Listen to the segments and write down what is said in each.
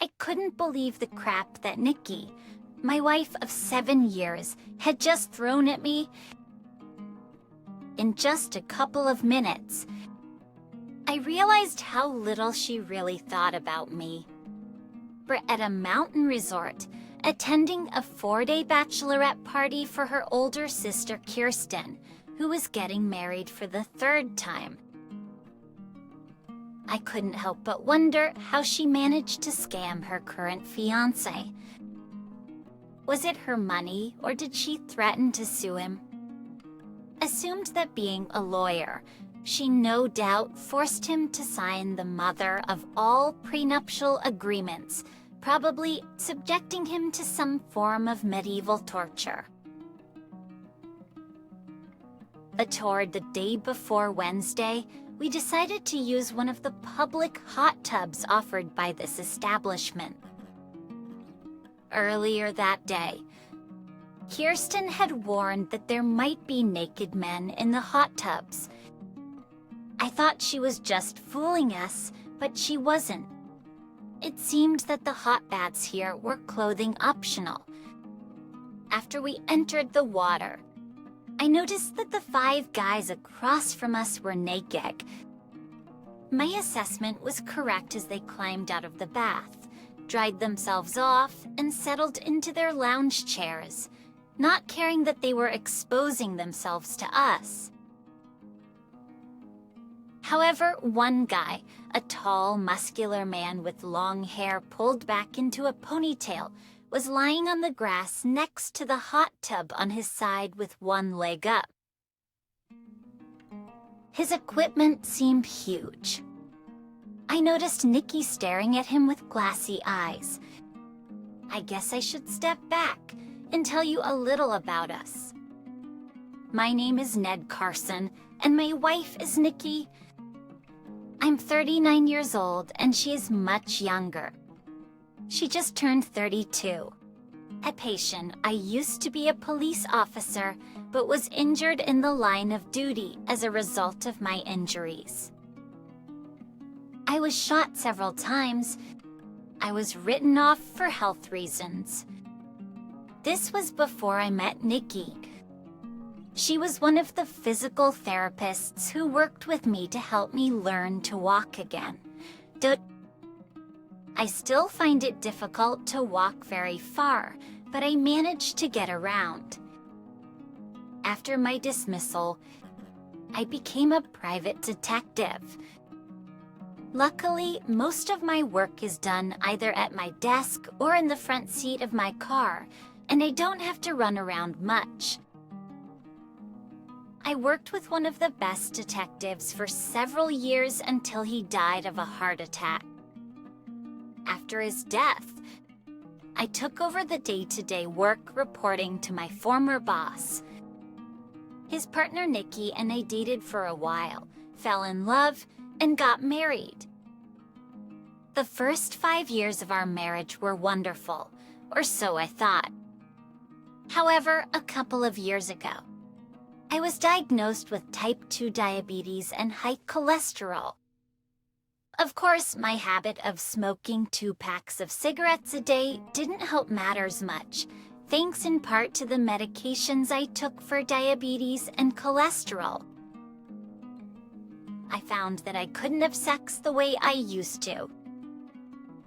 I couldn't believe the crap that Nikki, my wife of 7 years, had just thrown at me. In just a couple of minutes, I realized how little she really thought about me. We're at a mountain resort, attending a 4-day bachelorette party for her older sister Kirsten, who was getting married for the 3rd time. I couldn't help but wonder how she managed to scam her current fiancé. Was it her money, or did she threaten to sue him? Assumed that being a lawyer, she no doubt forced him to sign the mother of all prenuptial agreements, probably subjecting him to some form of medieval torture. Toward the day before Wednesday, we decided to use one of the public hot tubs offered by this establishment. Earlier that day, Kirsten had warned that there might be naked men in the hot tubs. I thought she was just fooling us, but she wasn't. It seemed that the hot baths here were clothing optional. After we entered the water, I noticed that the 5 guys across from us were naked. My assessment was correct as they climbed out of the bath, dried themselves off, and settled into their lounge chairs, not caring that they were exposing themselves to us. However, one guy, a tall, muscular man with long hair pulled back into a ponytail, was lying on the grass next to the hot tub on his side with one leg up. His equipment seemed huge. I noticed Nikki staring at him with glassy eyes. I guess I should step back and tell you a little about us. My name is Ned Carson, and my wife is Nikki. I'm 39 years old, and she is much younger. She just turned 32. At Payback, I used to be a police officer, but was injured in the line of duty as a result of my injuries. I was shot several times. I was written off for health reasons. This was before I met Nikki. She was one of the physical therapists who worked with me to help me learn to walk again. I still find it difficult to walk very far, but I managed to get around. After my dismissal, I became a private detective. Luckily, most of my work is done either at my desk or in the front seat of my car, and I don't have to run around much. I worked with one of the best detectives for several years until he died of a heart attack. After his death, I took over the day-to-day work reporting to my former boss. His partner Nikki and I dated for a while, fell in love, and got married. The first 5 years of our marriage were wonderful, or so I thought. However, a couple of years ago, I was diagnosed with type 2 diabetes and high cholesterol. Of course, my habit of smoking 2 packs of cigarettes a day didn't help matters much, thanks in part to the medications I took for diabetes and cholesterol. I found that I couldn't have sex the way I used to.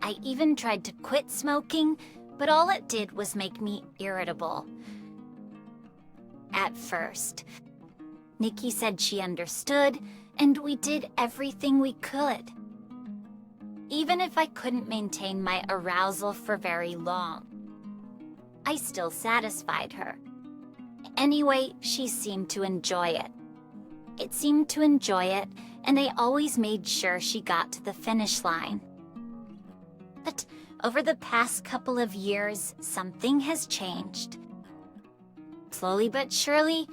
I even tried to quit smoking, but all it did was make me irritable. At first, Nikki said she understood, and we did everything we could. Even if I couldn't maintain my arousal for very long, I still satisfied her. Anyway, she seemed to enjoy it. It seemed to enjoy it, and I always made sure she got to the finish line. But over the past couple of years, something has changed. Slowly but surely,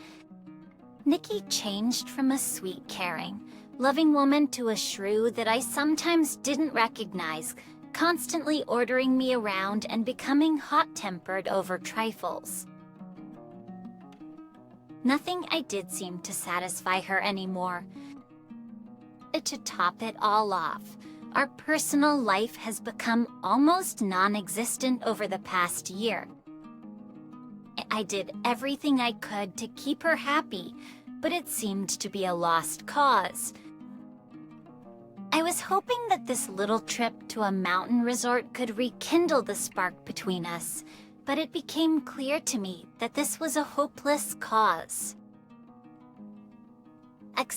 Nikki changed from a sweet, caring, loving woman to a shrew that I sometimes didn't recognize, constantly ordering me around and becoming hot-tempered over trifles. Nothing I did seemed to satisfy her anymore. To top it all off, our personal life has become almost non-existent over the past year. I did everything I could to keep her happy, but it seemed to be a lost cause. I was hoping that this little trip to a mountain resort could rekindle the spark between us, but it became clear to me that this was a hopeless cause.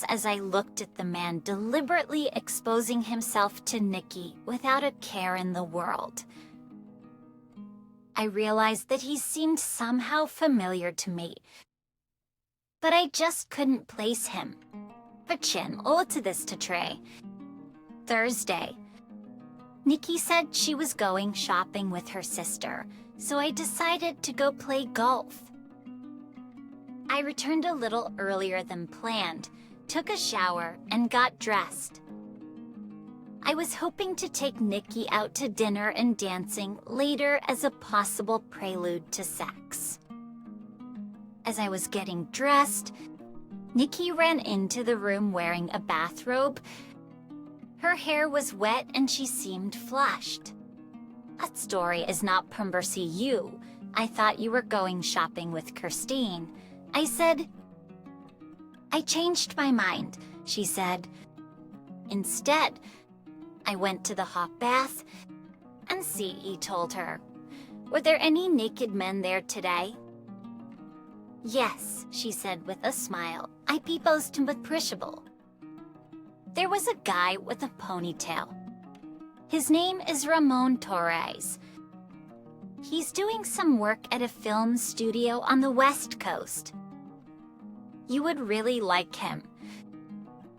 As I looked at the man deliberately exposing himself to Nikki without a care in the world, I realized that he seemed somehow familiar to me, but I just couldn't place him. Fortune återstår. Thursday. Nikki said she was going shopping with her sister, so I decided to go play golf. I returned a little earlier than planned, took a shower, and got dressed. I was hoping to take Nikki out to dinner and dancing later as a possible prelude to sex. As I was getting dressed, Nikki ran into the room wearing a bathrobe. Her hair was wet and she seemed flushed. That story is not Pumbersy you. I thought you were going shopping with Christine. I said. I changed my mind, she said. Instead, I went to the hot bath and see, he told her. Were there any naked men there today? Yes, she said with a smile. I proposed to appreciable. There was a guy with a ponytail. His name is Ramon Torres. He's doing some work at a film studio on the West Coast. You would really like him.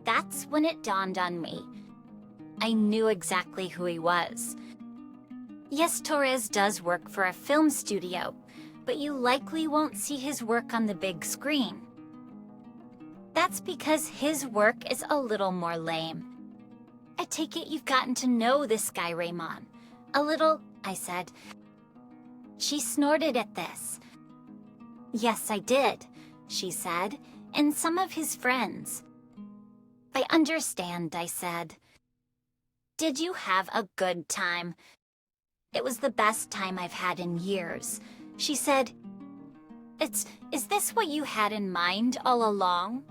That's when it dawned on me. I knew exactly who he was. Yes, Torres does work for a film studio, but you likely won't see his work on the big screen. That's because his work is a little more lame. I take it you've gotten to know this guy, Raymond. A little, I said. She snorted at this. Yes, I did, she said, and some of his friends. I understand, I said. Did you have a good time? It was the best time I've had in years. She said, Is this what you had in mind all along?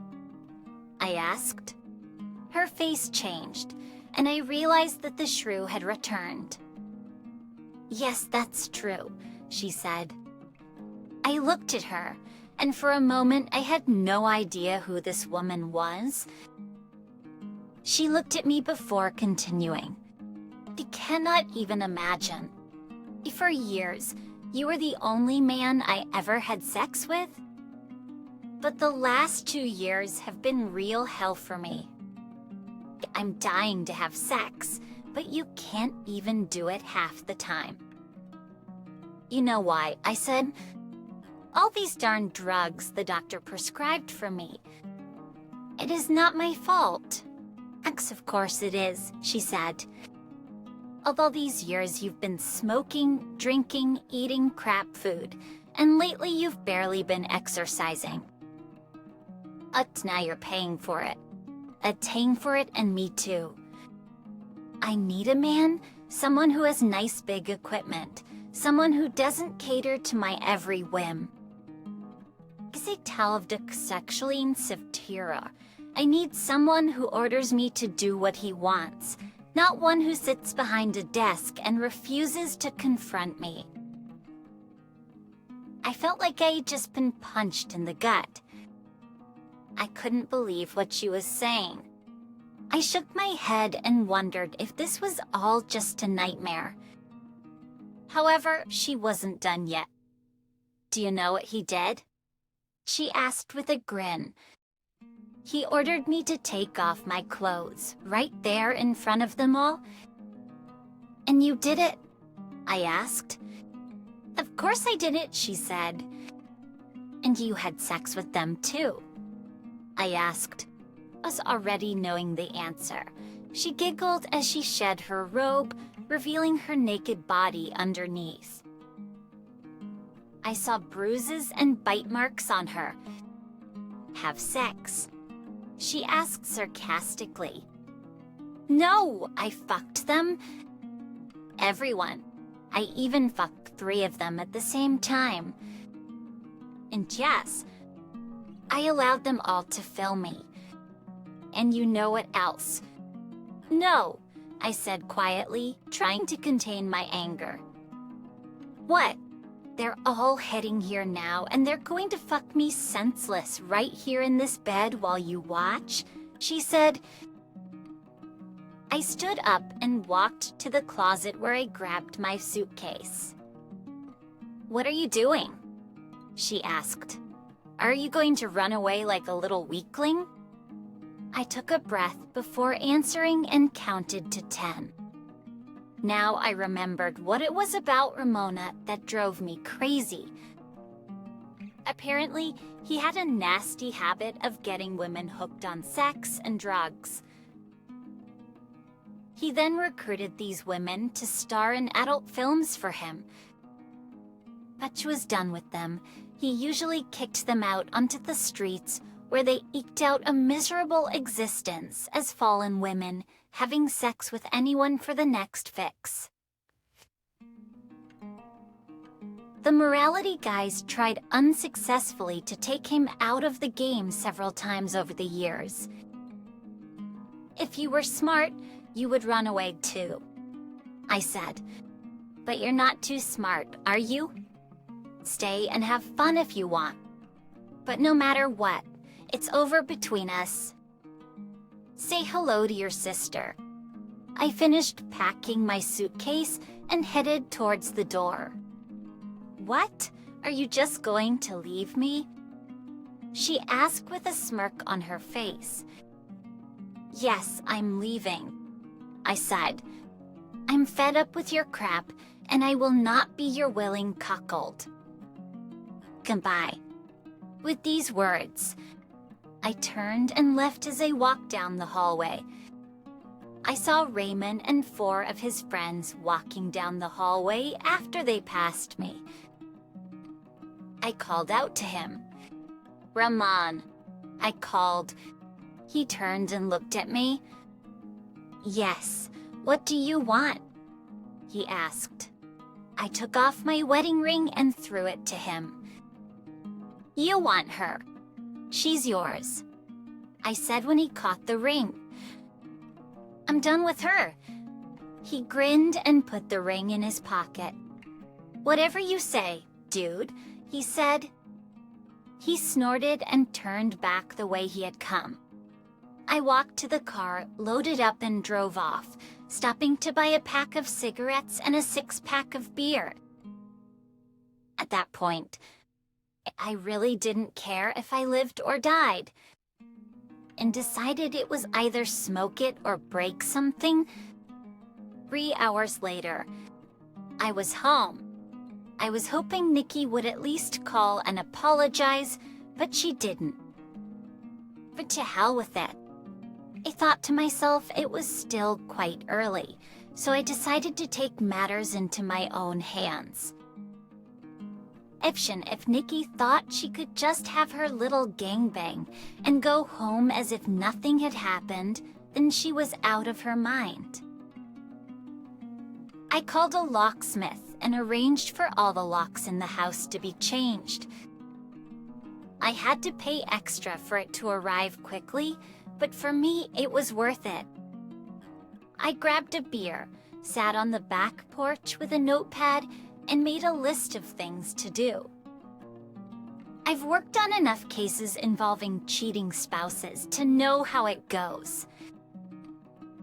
I asked. Her face changed, and I realized that the shrew had returned. Yes, that's true, she said. I looked at her, and for a moment I had no idea who this woman was. She looked at me before continuing. I cannot even imagine. For years, you were the only man I ever had sex with? But the last 2 years have been real hell for me. I'm dying to have sex, but you can't even do it half the time. You know why, I said. All these darn drugs the doctor prescribed for me. It is not my fault. Of course it is, she said. Although these years you've been smoking, drinking, eating crap food, and lately you've barely been exercising. Now you're paying for it. Paying for it, and me too. I need a man, someone who has nice big equipment, someone who doesn't cater to my every whim. Sexually insecure. I need someone who orders me to do what he wants, not one who sits behind a desk and refuses to confront me. I felt like I had just been punched in the gut. I couldn't believe what she was saying. I shook my head and wondered if this was all just a nightmare. However, she wasn't done yet. Do you know what he did? She asked with a grin. He ordered me to take off my clothes, right there in front of them all. And you did it? I asked. Of course I did it, she said. And you had sex with them too? I asked, us already knowing the answer. She giggled as she shed her robe, revealing her naked body underneath. I saw bruises and bite marks on her. Have sex? She asked sarcastically. No, I fucked them. Everyone. I even fucked 3 of them at the same time. And yes, I allowed them all to film me. And you know what else? No, I said quietly, trying to contain my anger. What? They're all heading here now, and they're going to fuck me senseless right here in this bed while you watch? She said. I stood up and walked to the closet where I grabbed my suitcase. What are you doing? She asked. Are you going to run away like a little weakling? I took a breath before answering and counted to 10. Now I remembered what it was about Ramona that drove me crazy. Apparently, he had a nasty habit of getting women hooked on sex and drugs. He then recruited these women to star in adult films for him. Butch was done with them. He usually kicked them out onto the streets where they eked out a miserable existence as fallen women, having sex with anyone for the next fix. The morality guys tried unsuccessfully to take him out of the game several times over the years. If you were smart, you would run away too, I said. But you're not too smart, are you? Stay and have fun if you want. But no matter what, it's over between us. Say hello to your sister. I finished packing my suitcase and headed towards the door. What? Are you just going to leave me? She asked with a smirk on her face. Yes, I'm leaving, I said. I'm fed up with your crap, and I will not be your willing cuckold. Goodbye. With these words, I turned and left as I walked down the hallway. I saw Raymond and 4 of his friends walking down the hallway after they passed me. I called out to him. Rahman, I called. He turned and looked at me. Yes, what do you want? He asked. I took off my wedding ring and threw it to him. You want her. She's yours, I said when he caught the ring. I'm done with her. He grinned and put the ring in his pocket. Whatever you say, dude, he said. He snorted and turned back the way he had come. I walked to the car, loaded up and drove off, stopping to buy a pack of cigarettes and a 6-pack of beer. At that point, I really didn't care if I lived or died, and decided it was either smoke it or break something. 3 hours later, I was home. I was hoping Nikki would at least call and apologize, but she didn't. But to hell with it. I thought to myself it was still quite early, so I decided to take matters into my own hands. If Nikki thought she could just have her little gangbang and go home as if nothing had happened, then she was out of her mind. I called a locksmith and arranged for all the locks in the house to be changed. I had to pay extra for it to arrive quickly, but for me, it was worth it. I grabbed a beer, sat on the back porch with a notepad, and made a list of things to do. I've worked on enough cases involving cheating spouses to know how it goes.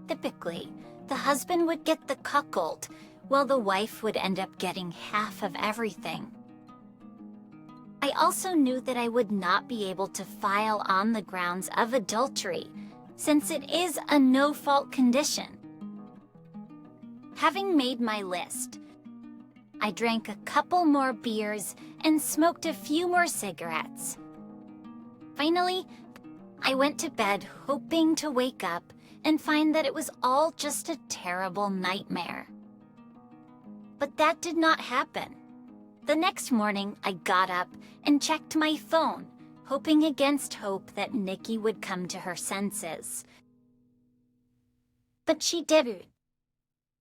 Typically, the husband would get the cuckold, while the wife would end up getting half of everything. I also knew that I would not be able to file on the grounds of adultery, since it is a no-fault condition. Having made my list, I drank a couple more beers and smoked a few more cigarettes. Finally, I went to bed hoping to wake up and find that it was all just a terrible nightmare. But that did not happen. The next morning, I got up and checked my phone, hoping against hope that Nikki would come to her senses. but she didn't.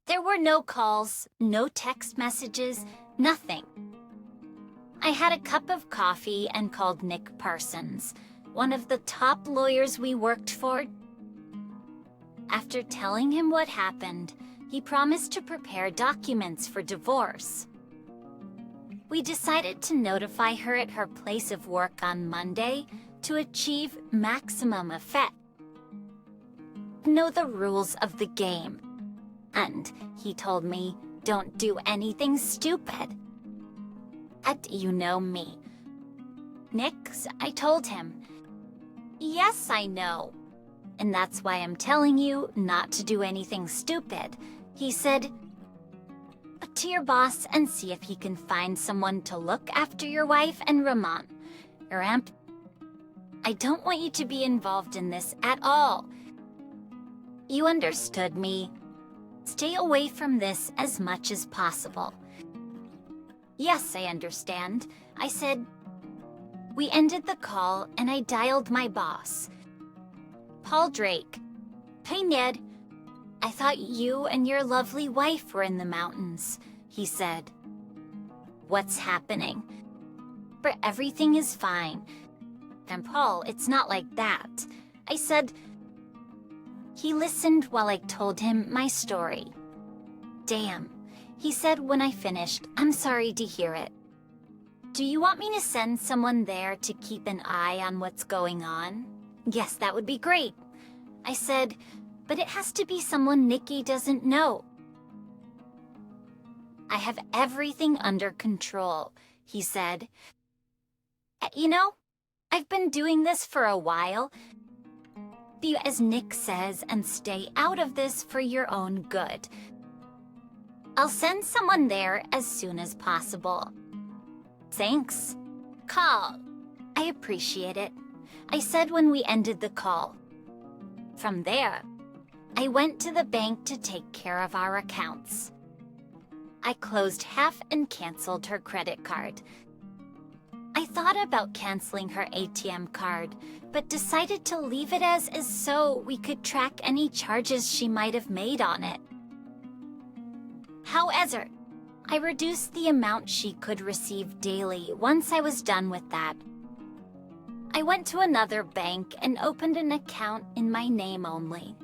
There were no calls, no text messages, nothing. I had a cup of coffee and called Nick Parsons, one of the top lawyers we worked for. After telling him what happened, he promised to prepare documents for divorce. We decided to notify her at her place of work on Monday to achieve maximum effect. Know the rules of the game. And he told me, don't do anything stupid. And you know me. Nix, I told him. Yes, I know. And that's why I'm telling you not to do anything stupid. He said, to your boss and see if he can find someone to look after your wife and Ramon. I don't want you to be involved in this at all. You understood me. Stay away from this as much as possible. Yes, I understand, I said. We ended the call and I dialed my boss. Paul Drake. Hey, Ned. I thought you and your lovely wife were in the mountains, he said. What's happening? But everything is fine. And Paul, it's not like that. I said. He listened while I told him my story. Damn, he said when I finished, I'm sorry to hear it. Do you want me to send someone there to keep an eye on what's going on? Yes, that would be great. I said, but it has to be someone Nikki doesn't know. I have everything under control, he said. You know, I've been doing this for a while. Be as Nick says and stay out of this for your own good. I'll send someone there as soon as possible. Thanks. Call. I appreciate it, I said when we ended the call. From there, I went to the bank to take care of our accounts. I closed half and canceled her credit card. I thought about canceling her ATM card, but decided to leave it as is so we could track any charges she might have made on it. However, I reduced the amount she could receive daily once I was done with that. I went to another bank and opened an account in my name only.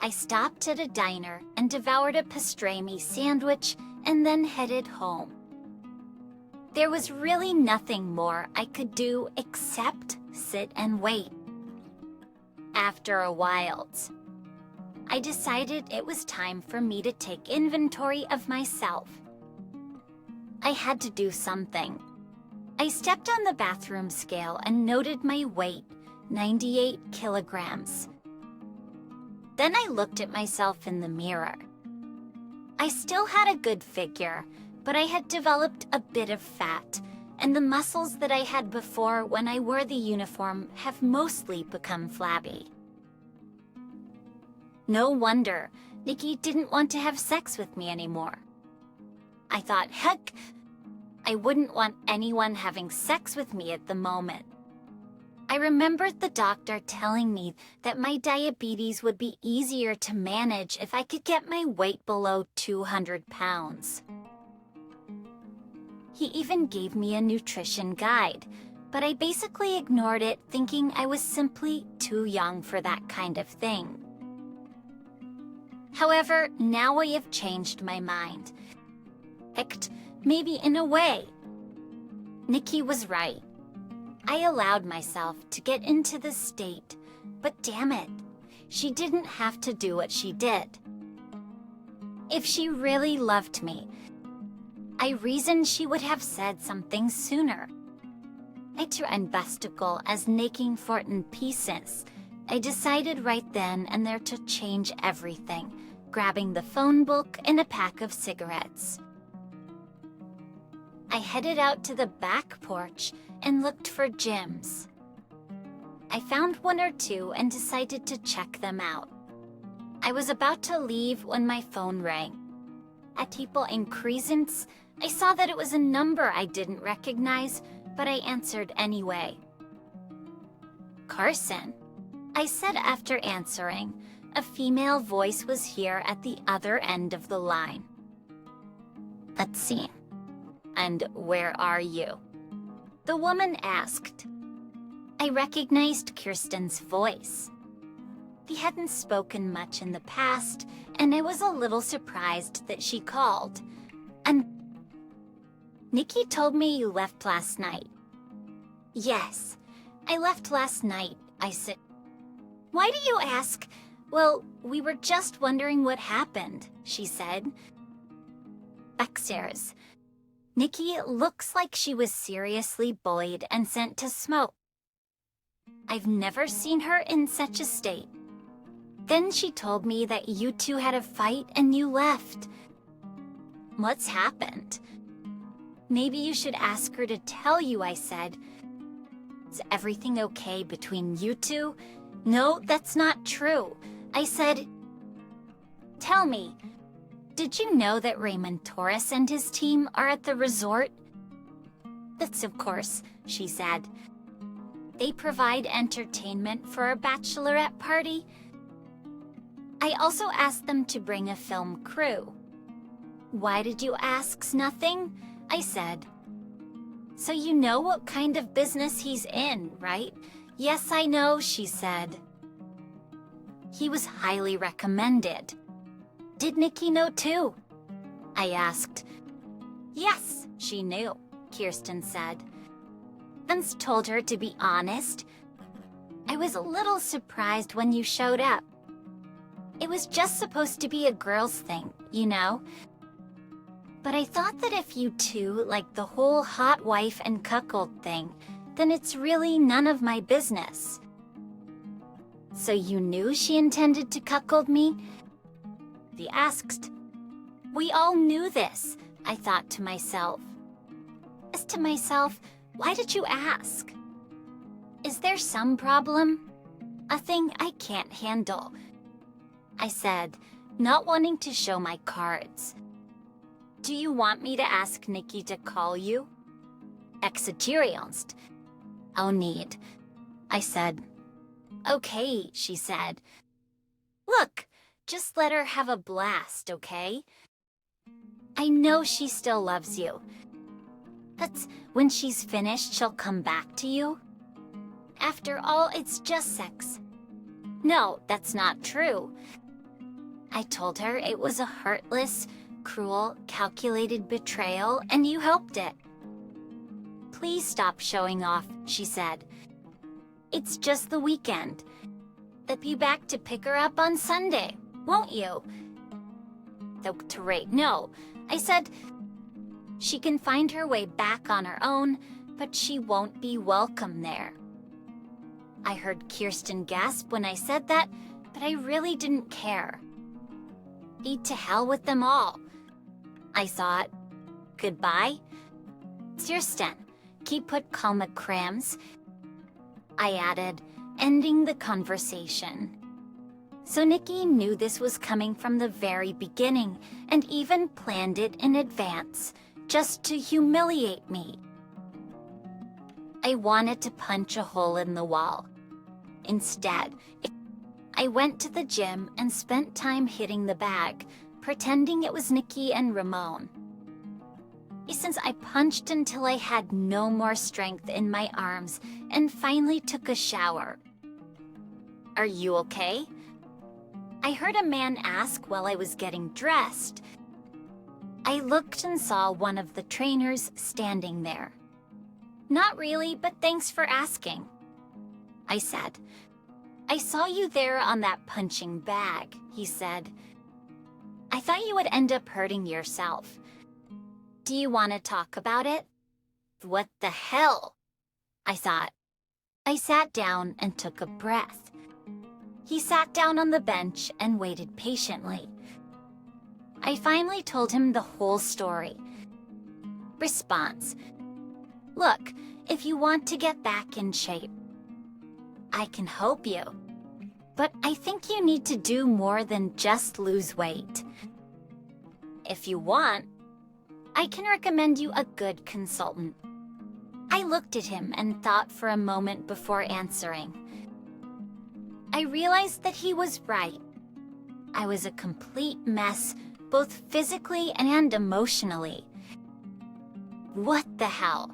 I stopped at a diner and devoured a pastrami sandwich and then headed home. There was really nothing more I could do except sit and wait. After a while, I decided it was time for me to take inventory of myself. I had to do something. I stepped on the bathroom scale and noted my weight, 98 kilograms. Then I looked at myself in the mirror. I still had a good figure, but I had developed a bit of fat, and the muscles that I had before when I wore the uniform have mostly become flabby. No wonder Nikki didn't want to have sex with me anymore. I thought, heck, I wouldn't want anyone having sex with me at the moment. I remembered the doctor telling me that my diabetes would be easier to manage if I could get my weight below 200 pounds. He even gave me a nutrition guide, but I basically ignored it, thinking I was simply too young for that kind of thing. However, now I have changed my mind. Heck, maybe in a way. Nikki was right. I allowed myself to get into this state, but damn it, she didn't have to do what she did. If she really loved me, I reasoned she would have said something sooner. I turned Besticle as naking fort in pieces. I decided right then and there to change everything, grabbing the phone book and a pack of cigarettes. I headed out to the back porch and looked for gyms. I found one or two and decided to check them out. I was about to leave when my phone rang. At People in Crescents, I saw that it was a number I didn't recognize, but I answered anyway. Carson, I said after answering, a female voice was here at the other end of the line. Let's see. And where are you? The woman asked. I recognized Kirsten's voice. We hadn't spoken much in the past, and I was a little surprised that she called. And Nikki told me you left last night. Yes, I left last night, I said. Why do you ask? Well, we were just wondering what happened, she said. Backstairs. Nikki looks like she was seriously bullied and sent to smoke. I've never seen her in such a state. Then she told me that you two had a fight and you left. What's happened? Maybe you should ask her to tell you, I said. Is everything okay between you two? No, that's not true. I said, tell me, did you know that Raymond Torres and his team are at the resort? That's of course, she said. They provide entertainment for a bachelorette party. I also asked them to bring a film crew. Why did you ask nothing? I said. So you know what kind of business he's in, right? Yes, I know, she said. He was highly recommended. Did Nikki know too? I asked. Yes, she knew, Kirsten said. Vince told her to be honest. I was a little surprised when you showed up. It was just supposed to be a girls' thing, you know? But I thought that if you two like the whole hot wife and cuckold thing, then it's really none of my business. So you knew she intended to cuckold me? He asked. We all knew this, I thought to myself. As to myself, why did you ask? Is there some problem? A thing I can't handle, I said, not wanting to show my cards. Do you want me to ask Nikki to call you? Experienced. I'll need, I said. Okay, she said. Look, just let her have a blast, okay? I know she still loves you. That's when she's finished, she'll come back to you. After all, it's just sex. No, that's not true. I told her it was a heartless, cruel, calculated betrayal, and you helped it. Please stop showing off, she said. It's just the weekend. They'll be back to pick her up on Sunday, won't you? No, I said, she can find her way back on her own, but she won't be welcome there. I heard Kirsten gasp when I said that, but I really didn't care. Eat to hell with them all, I thought. Goodbye. Kirsten, keep put calma crams, I added, ending the conversation. So Nikki knew this was coming from the very beginning and even planned it in advance, just to humiliate me. I wanted to punch a hole in the wall. Instead, I went to the gym and spent time hitting the bag, pretending it was Nikki and Ramon. Since I punched until I had no more strength in my arms and finally took a shower. Are you okay? I heard a man ask while I was getting dressed. I looked and saw one of the trainers standing there. Not really, but thanks for asking, I said. I saw you there on that punching bag, he said. I thought you would end up hurting yourself. Do you want to talk about it? What the hell? I thought. I sat down and took a breath. He sat down on the bench and waited patiently. I finally told him the whole story. Response. Look, if you want to get back in shape, I can help you. But I think you need to do more than just lose weight. If you want, I can recommend you a good consultant. I looked at him and thought for a moment before answering. I realized that he was right. I was a complete mess, both physically and emotionally. What the hell?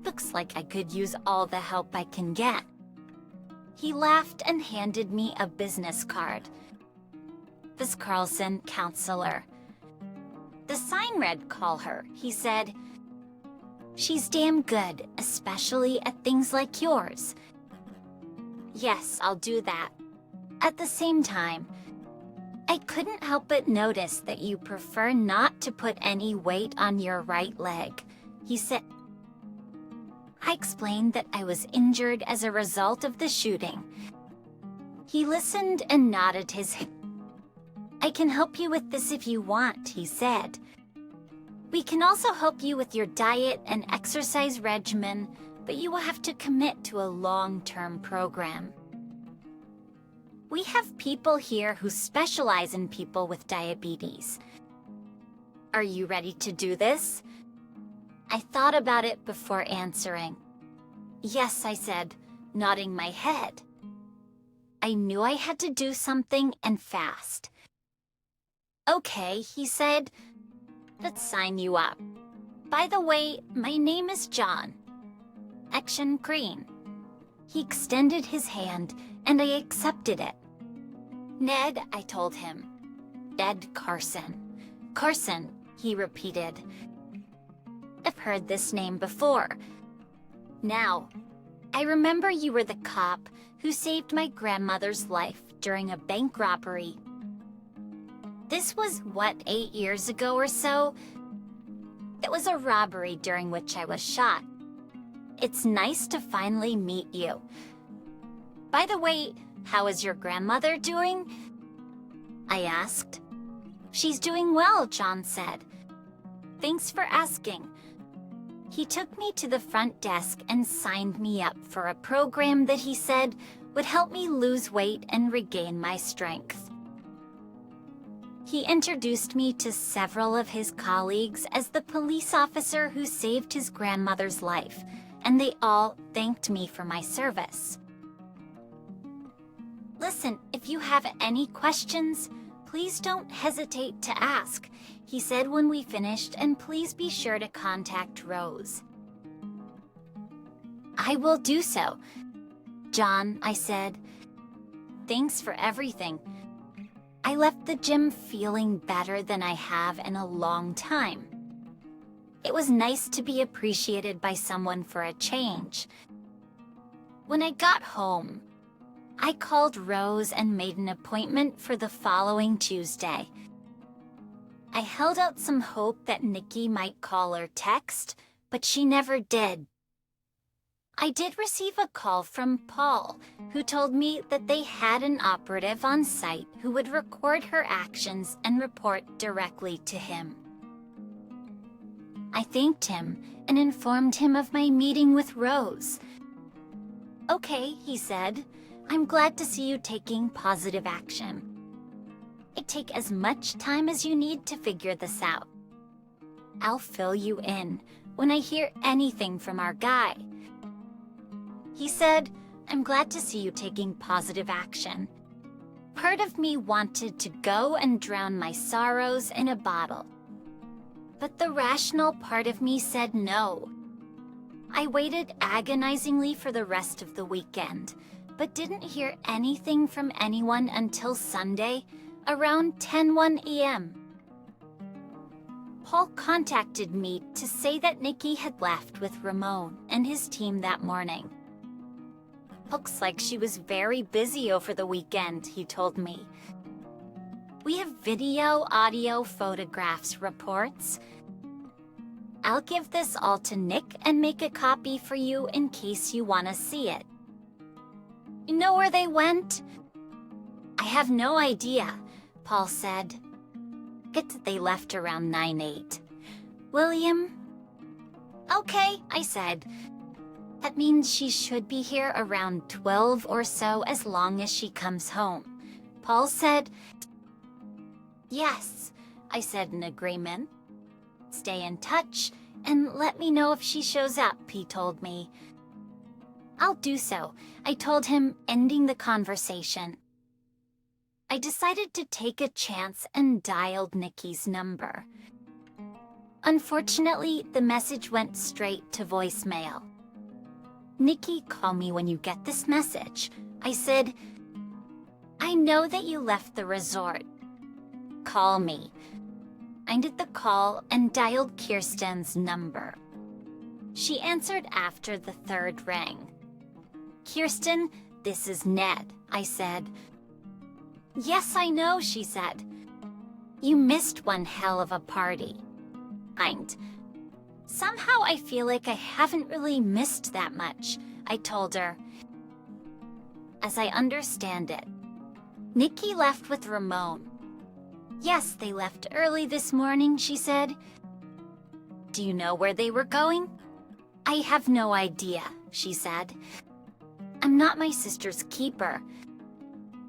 Looks like I could use all the help I can get. He laughed and handed me a business card. Miss Carlson, counselor. The sign read, "Call her," he said. She's damn good, especially at things like yours. Yes, I'll do that. At the same time, I couldn't help but notice that you prefer not to put any weight on your right leg, he said. I explained that I was injured as a result of the shooting. He listened and nodded his head. I can help you with this if you want, he said. We can also help you with your diet and exercise regimen, but you will have to commit to a long-term program. We have people here who specialize in people with diabetes. Are you ready to do this? I thought about it before answering. Yes, I said, nodding my head. I knew I had to do something and fast. Okay, he said. Let's sign you up. By the way, my name is John. Action Green. He extended his hand, and I accepted it. Ned, I told him. Ned Carson. Carson, he repeated. I've heard this name before. Now, I remember you were the cop who saved my grandmother's life during a bank robbery. This was, 8 years ago or so? It was a robbery during which I was shot. It's nice to finally meet you. By the way, how is your grandmother doing? I asked. She's doing well, John said. Thanks for asking. He took me to the front desk and signed me up for a program that he said would help me lose weight and regain my strength. He introduced me to several of his colleagues as the police officer who saved his grandmother's life, and they all thanked me for my service. Listen, if you have any questions, please don't hesitate to ask, he said when we finished, and please be sure to contact Rose. I will do so. John, I said. Thanks for everything. I left the gym feeling better than I have in a long time. It was nice to be appreciated by someone for a change. When I got home, I called Rose and made an appointment for the following Tuesday. I held out some hope that Nikki might call or text, but she never did. I did receive a call from Paul, who told me that they had an operative on site who would record her actions and report directly to him. I thanked him and informed him of my meeting with Rose. Okay, he said, I'm glad to see you taking positive action. Take as much time as you need to figure this out. I'll fill you in when I hear anything from our guy. He said, I'm glad to see you taking positive action. Part of me wanted to go and drown my sorrows in a bottle. But the rational part of me said no. I waited agonizingly for the rest of the weekend, but didn't hear anything from anyone until Sunday, around 10:01 a.m. Paul contacted me to say that Nikki had left with Ramon and his team that morning. Looks like she was very busy over the weekend, he told me. We have video, audio, photographs, reports. I'll give this all to Nick and make a copy for you in case you want to see it. You know where they went? I have no idea, Paul said. They left around 9/8. William? Okay, I said. That means she should be here around 12 or so as long as she comes home. Paul said. Yes, I said in agreement. Stay in touch and let me know if she shows up, he told me. I'll do so, I told him, ending the conversation. I decided to take a chance and dialed Nikki's number. Unfortunately, the message went straight to voicemail. "Nikki, call me when you get this message." I said, "I know that you left the resort. Call me." I ended the call and dialed Kirsten's number. She answered after the third ring. "Kirsten, this is Ned," I said. "Yes, I know," she said. "You missed one hell of a party." "Somehow I feel like I haven't really missed that much," I told her. "As I understand it, Nikki left with Ramon." "Yes, they left early this morning," she said. "Do you know where they were going?" "I have no idea," she said. "I'm not my sister's keeper.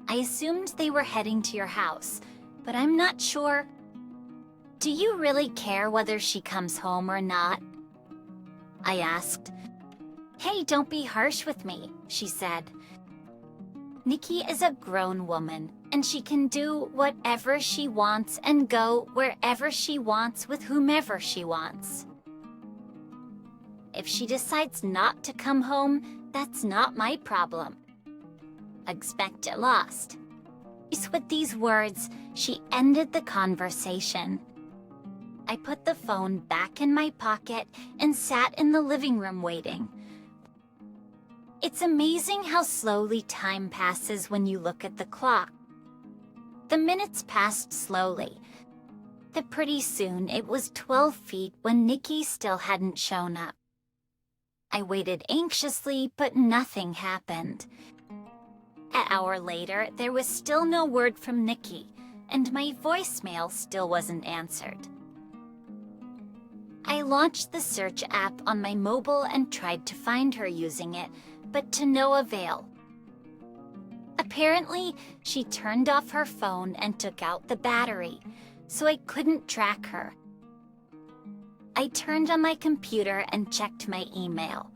I assumed they were heading to your house, but I'm not sure." "Do you really care whether she comes home or not?" I asked. "Hey, don't be harsh with me," she said. "Nikki is a grown woman, and she can do whatever she wants and go wherever she wants with whomever she wants. If she decides not to come home, that's not my problem. Expect it lost." With these words, she ended the conversation. I put the phone back in my pocket and sat in the living room waiting. It's amazing how slowly time passes when you look at the clock. The minutes passed slowly. But pretty soon it was 12 feet when Nikki still hadn't shown up. I waited anxiously, but nothing happened. An hour later, there was still no word from Nikki, and my voicemail still wasn't answered. I launched the search app on my mobile and tried to find her using it, but to no avail. Apparently, she turned off her phone and took out the battery, so I couldn't track her. I turned on my computer and checked my email.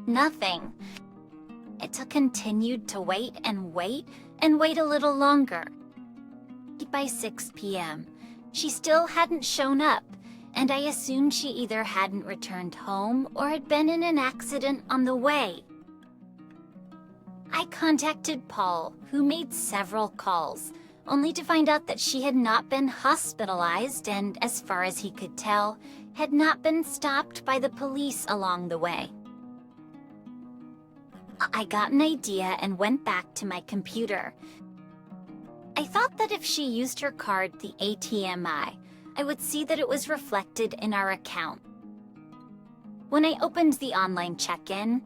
Nothing. I continued to wait and wait a little longer. By 6 p.m., she still hadn't shown up, and I assumed she either hadn't returned home or had been in an accident on the way. I contacted Paul, who made several calls, only to find out that she had not been hospitalized and, as far as he could tell, had not been stopped by the police along the way. I got an idea and went back to my computer. I thought that if she used her card, the ATMI, I would see that it was reflected in our account. When I opened the online check-in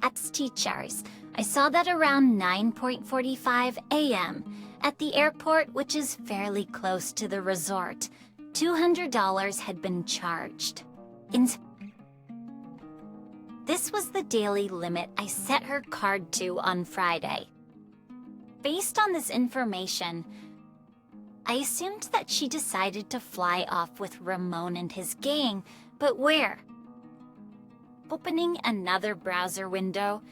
app's teachers, I saw that around 9:45 a.m. at the airport, which is fairly close to the resort, $200 had been charged. This was the daily limit I set her card to on Friday. Based on this information, I assumed that she decided to fly off with Ramon and his gang, but where? Opening another browser window,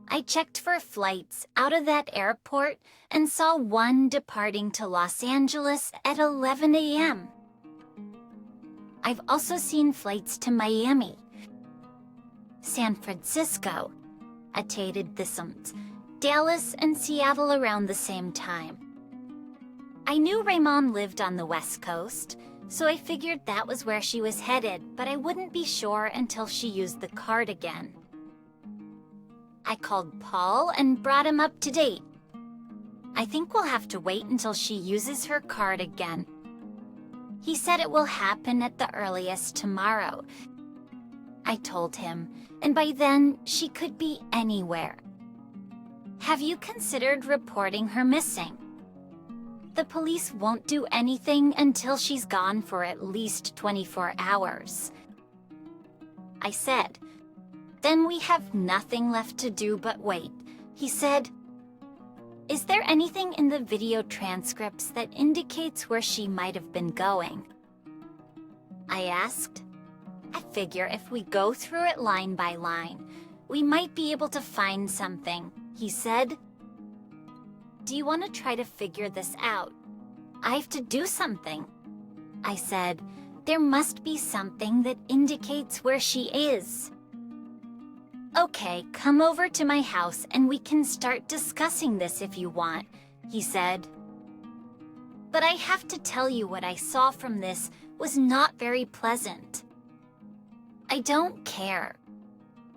I checked for flights out of that airport and saw one departing to Los Angeles at 11 a.m. I've also seen flights to Miami, San Francisco, Dallas, and Seattle around the same time. I knew Ramon lived on the West Coast, so I figured that was where she was headed, but I wouldn't be sure until she used the card again. I called Paul and brought him up to date. I think we'll have to wait until she uses her card again. He said it will happen at the earliest tomorrow, I told him, and by then she could be anywhere. Have you considered reporting her missing? The police won't do anything until she's gone for at least 24 hours. I said, then we have nothing left to do but wait. He said, is there anything in the video transcripts that indicates where she might have been going? I asked. I figure if we go through it line by line, we might be able to find something, he said. Do you want to try to figure this out? I have to do something. I said, there must be something that indicates where she is. Okay, come over to my house and we can start discussing this if you want, he said. But I have to tell you what I saw from this was not very pleasant. I don't care.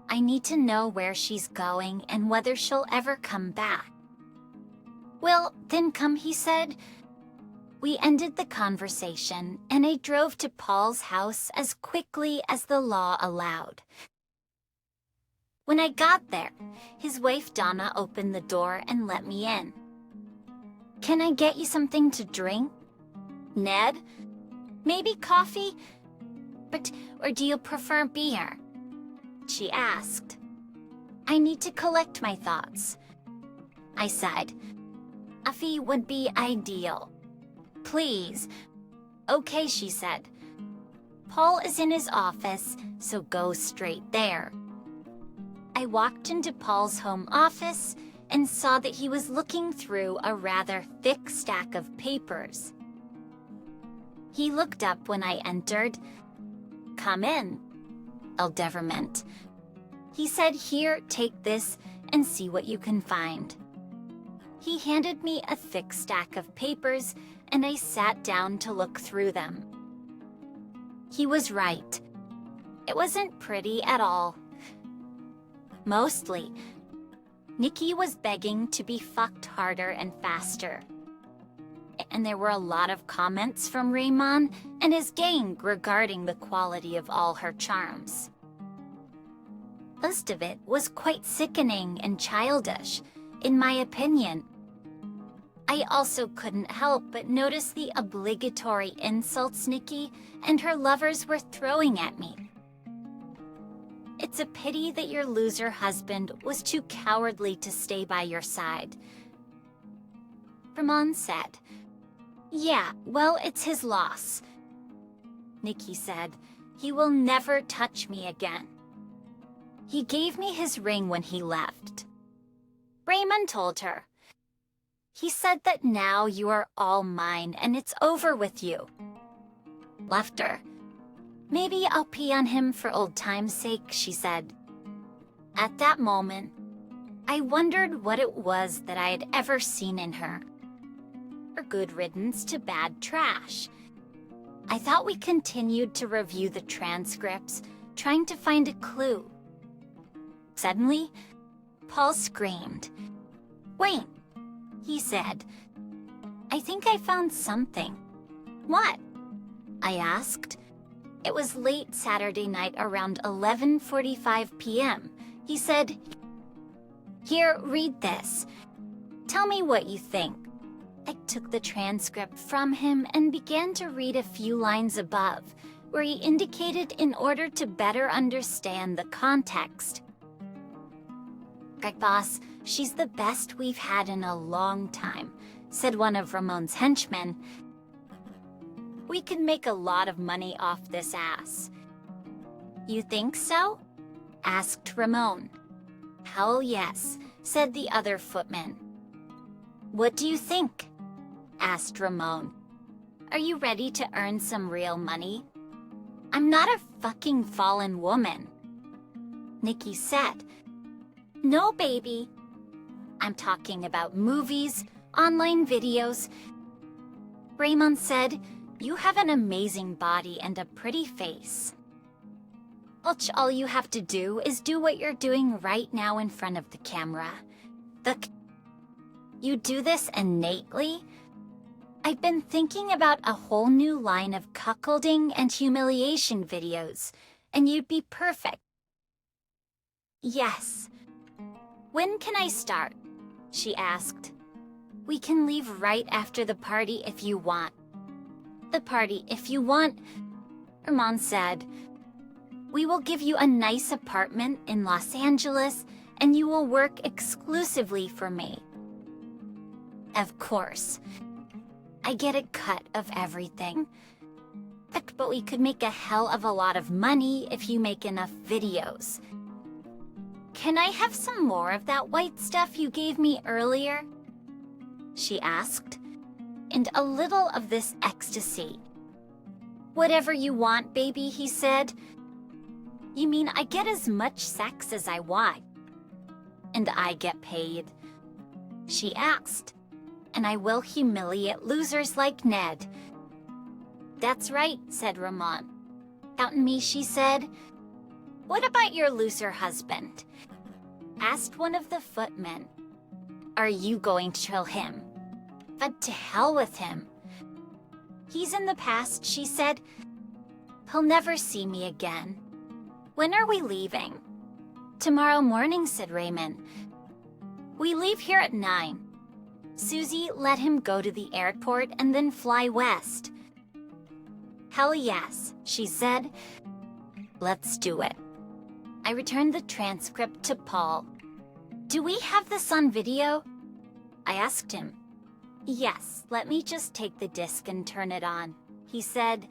I need to know where she's going and whether she'll ever come back. Well, then come, he said. We ended the conversation, and I drove to Paul's house as quickly as the law allowed. When I got there, his wife Donna opened the door and let me in. Can I get you something to drink? Ned? Maybe coffee? Or do you prefer beer? She asked. I need to collect my thoughts. I sighed. Coffee would be ideal. Please. Okay, she said. Paul is in his office, so go straight there. I walked into Paul's home office and saw that he was looking through a rather thick stack of papers. He looked up when I entered. Come in, Aldeverment. He said, here, take this and see what you can find. He handed me a thick stack of papers and I sat down to look through them. He was right. It wasn't pretty at all. Mostly, Nikki was begging to be fucked harder and faster. And there were a lot of comments from Raymond and his gang regarding the quality of all her charms. Most of it was quite sickening and childish, in my opinion. I also couldn't help but notice the obligatory insults Nikki and her lovers were throwing at me. It's a pity that your loser husband was too cowardly to stay by your side. Ramon said. Yeah, well, it's his loss. Nikki said, he will never touch me again. He gave me his ring when he left. Raymond told her. He said that now you are all mine and it's over with you. Left her. Maybe I'll pee on him for old time's sake, she said. At that moment, I wondered what it was that I had ever seen in her. Her good riddance to bad trash. I thought we continued to review the transcripts, trying to find a clue. Suddenly, Paul screamed. Wait, he said. I think I found something. What? I asked. It was late Saturday night around 11:45 p.m. He said, here, read this. Tell me what you think. I took the transcript from him and began to read a few lines above, where he indicated in order to better understand the context. Right, boss, she's the best we've had in a long time, said one of Ramon's henchmen. We could make a lot of money off this ass. You think so? Asked Ramon. Hell yes, said the other footman. What do you think? Asked Ramon. Are you ready to earn some real money? I'm not a fucking fallen woman. Nikki said. No, baby. I'm talking about movies, online videos. Raymond said, you have an amazing body and a pretty face. All you have to do is do what you're doing right now in front of the camera. You do this innately? I've been thinking about a whole new line of cuckolding and humiliation videos, and you'd be perfect. Yes. When can I start? She asked. We can leave right after the party if you want. The party if you want, Ramon said. We will give you a nice apartment in Los Angeles, and you will work exclusively for me. Of course. I get a cut of everything. But we could make a hell of a lot of money if you make enough videos. Can I have some more of that white stuff you gave me earlier? she asked, and a little of this ecstasy. Whatever you want, baby, he said. You mean I get as much sex as I want? And I get paid? She asked, and I will humiliate losers like Ned. That's right, said Ramon. Counting me, she said. What about your loser husband? Asked one of the footmen. Are you going to kill him? But to hell with him. He's in the past, she said. He'll never see me again. When are we leaving? Tomorrow morning, said Raymond. We leave here at 9. Susie let him go to the airport and then fly west. Hell yes, she said. Let's do it. I returned the transcript to Paul. Do we have this on video? I asked him. Yes, let me just take the disc and turn it on, he said.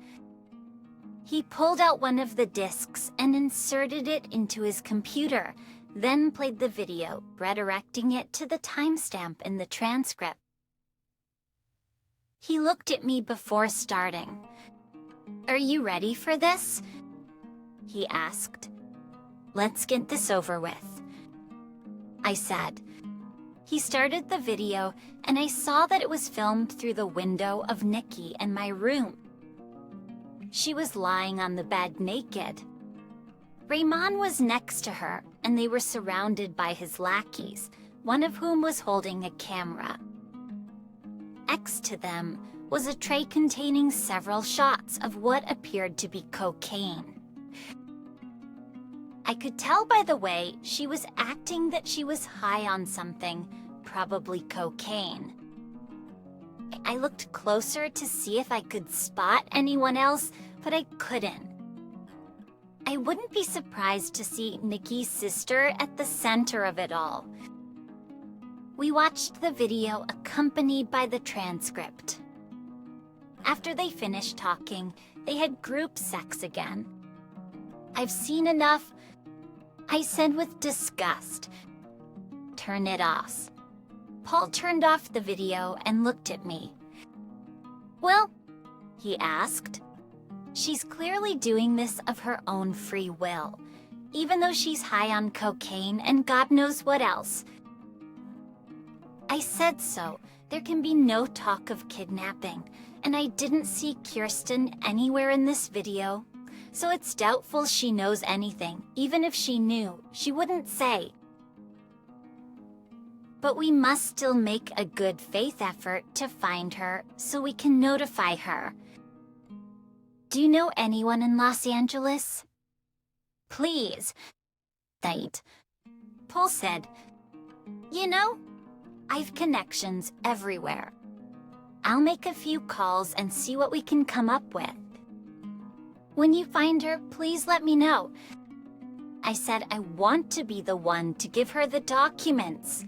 He pulled out one of the discs and inserted it into his computer, then played the video, redirecting it to the timestamp in the transcript. He looked at me before starting. Are you ready for this? He asked. Let's get this over with, I said. He started the video, and I saw that it was filmed through the window of Nikki in my room. She was lying on the bed naked. Raymond was next to her, and they were surrounded by his lackeys, one of whom was holding a camera. Next to them was a tray containing several shots of what appeared to be cocaine. I could tell by the way she was acting that she was high on something, probably cocaine. I looked closer to see if I could spot anyone else, but I couldn't. I wouldn't be surprised to see Nikki's sister at the center of it all. We watched the video accompanied by the transcript. After they finished talking, they had group sex again. I've seen enough, I said with disgust. Turn it off. Paul turned off the video and looked at me. Well, he asked. She's clearly doing this of her own free will, even though she's high on cocaine and God knows what else. I said so. There can be no talk of kidnapping, and I didn't see Kirsten anywhere in this video, so it's doubtful she knows anything. Even if she knew, she wouldn't say. But we must still make a good faith effort to find her so we can notify her. Do you know anyone in Los Angeles? Please. Right. Paul said, You know, I've connections everywhere. I'll make a few calls and see what we can come up with. When you find her, please let me know. I said I want to be the one to give her the documents.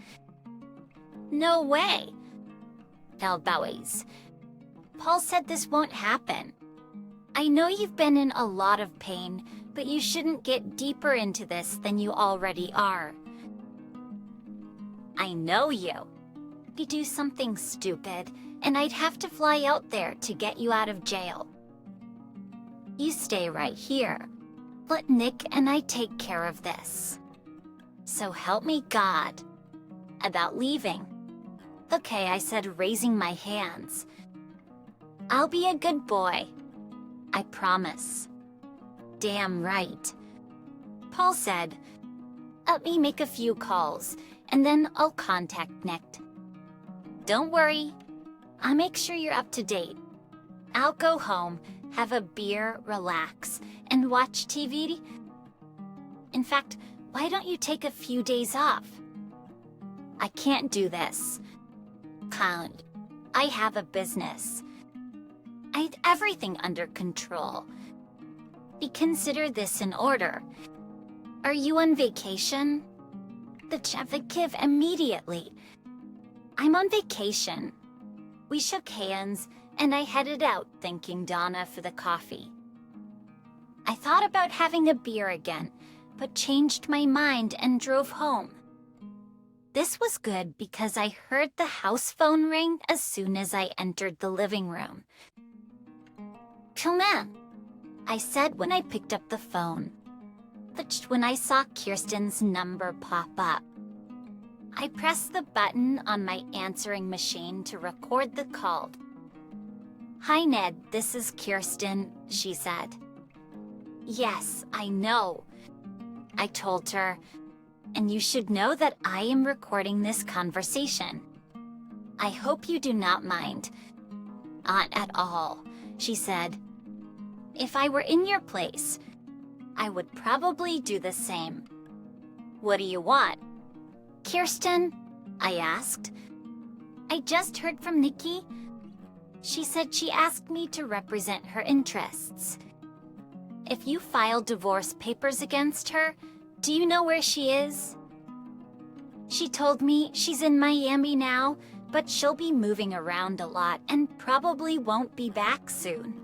No way. Tell Bowies. Paul said this won't happen. I know you've been in a lot of pain, but you shouldn't get deeper into this than you already are. I know you. You do something stupid, and I'd have to fly out there to get you out of jail. You stay right here. Let Nick and I take care of this. So help me God. About leaving. Okay, I said, raising my hands. I'll be a good boy. I promise. Damn right. Paul said, let me make a few calls, and then I'll contact Nick. Don't worry. I'll make sure you're up to date. I'll go home, have a beer, relax, and watch TV. In fact, why don't you take a few days off? I can't do this. Can't. I have a business. I had everything under control. Consider this in order. Are you on vacation? The Chevikiv immediately. I'm on vacation. We shook hands, and I headed out, thanking Donna for the coffee. I thought about having a beer again, but changed my mind and drove home. This was good because I heard the house phone ring as soon as I entered the living room. Come in, I said when I picked up the phone. But when I saw Kirsten's number pop up, I pressed the button on my answering machine to record the call. Hi, Ned, this is Kirsten, she said. Yes, I know, I told her, and you should know that I am recording this conversation. I hope you do not mind. Not at all, she said. If I were in your place, I would probably do the same. What do you want? Kirsten, I asked. I just heard from Nikki. She said she asked me to represent her interests. If you file divorce papers against her, do you know where she is? She told me she's in Miami now, but she'll be moving around a lot and probably won't be back soon.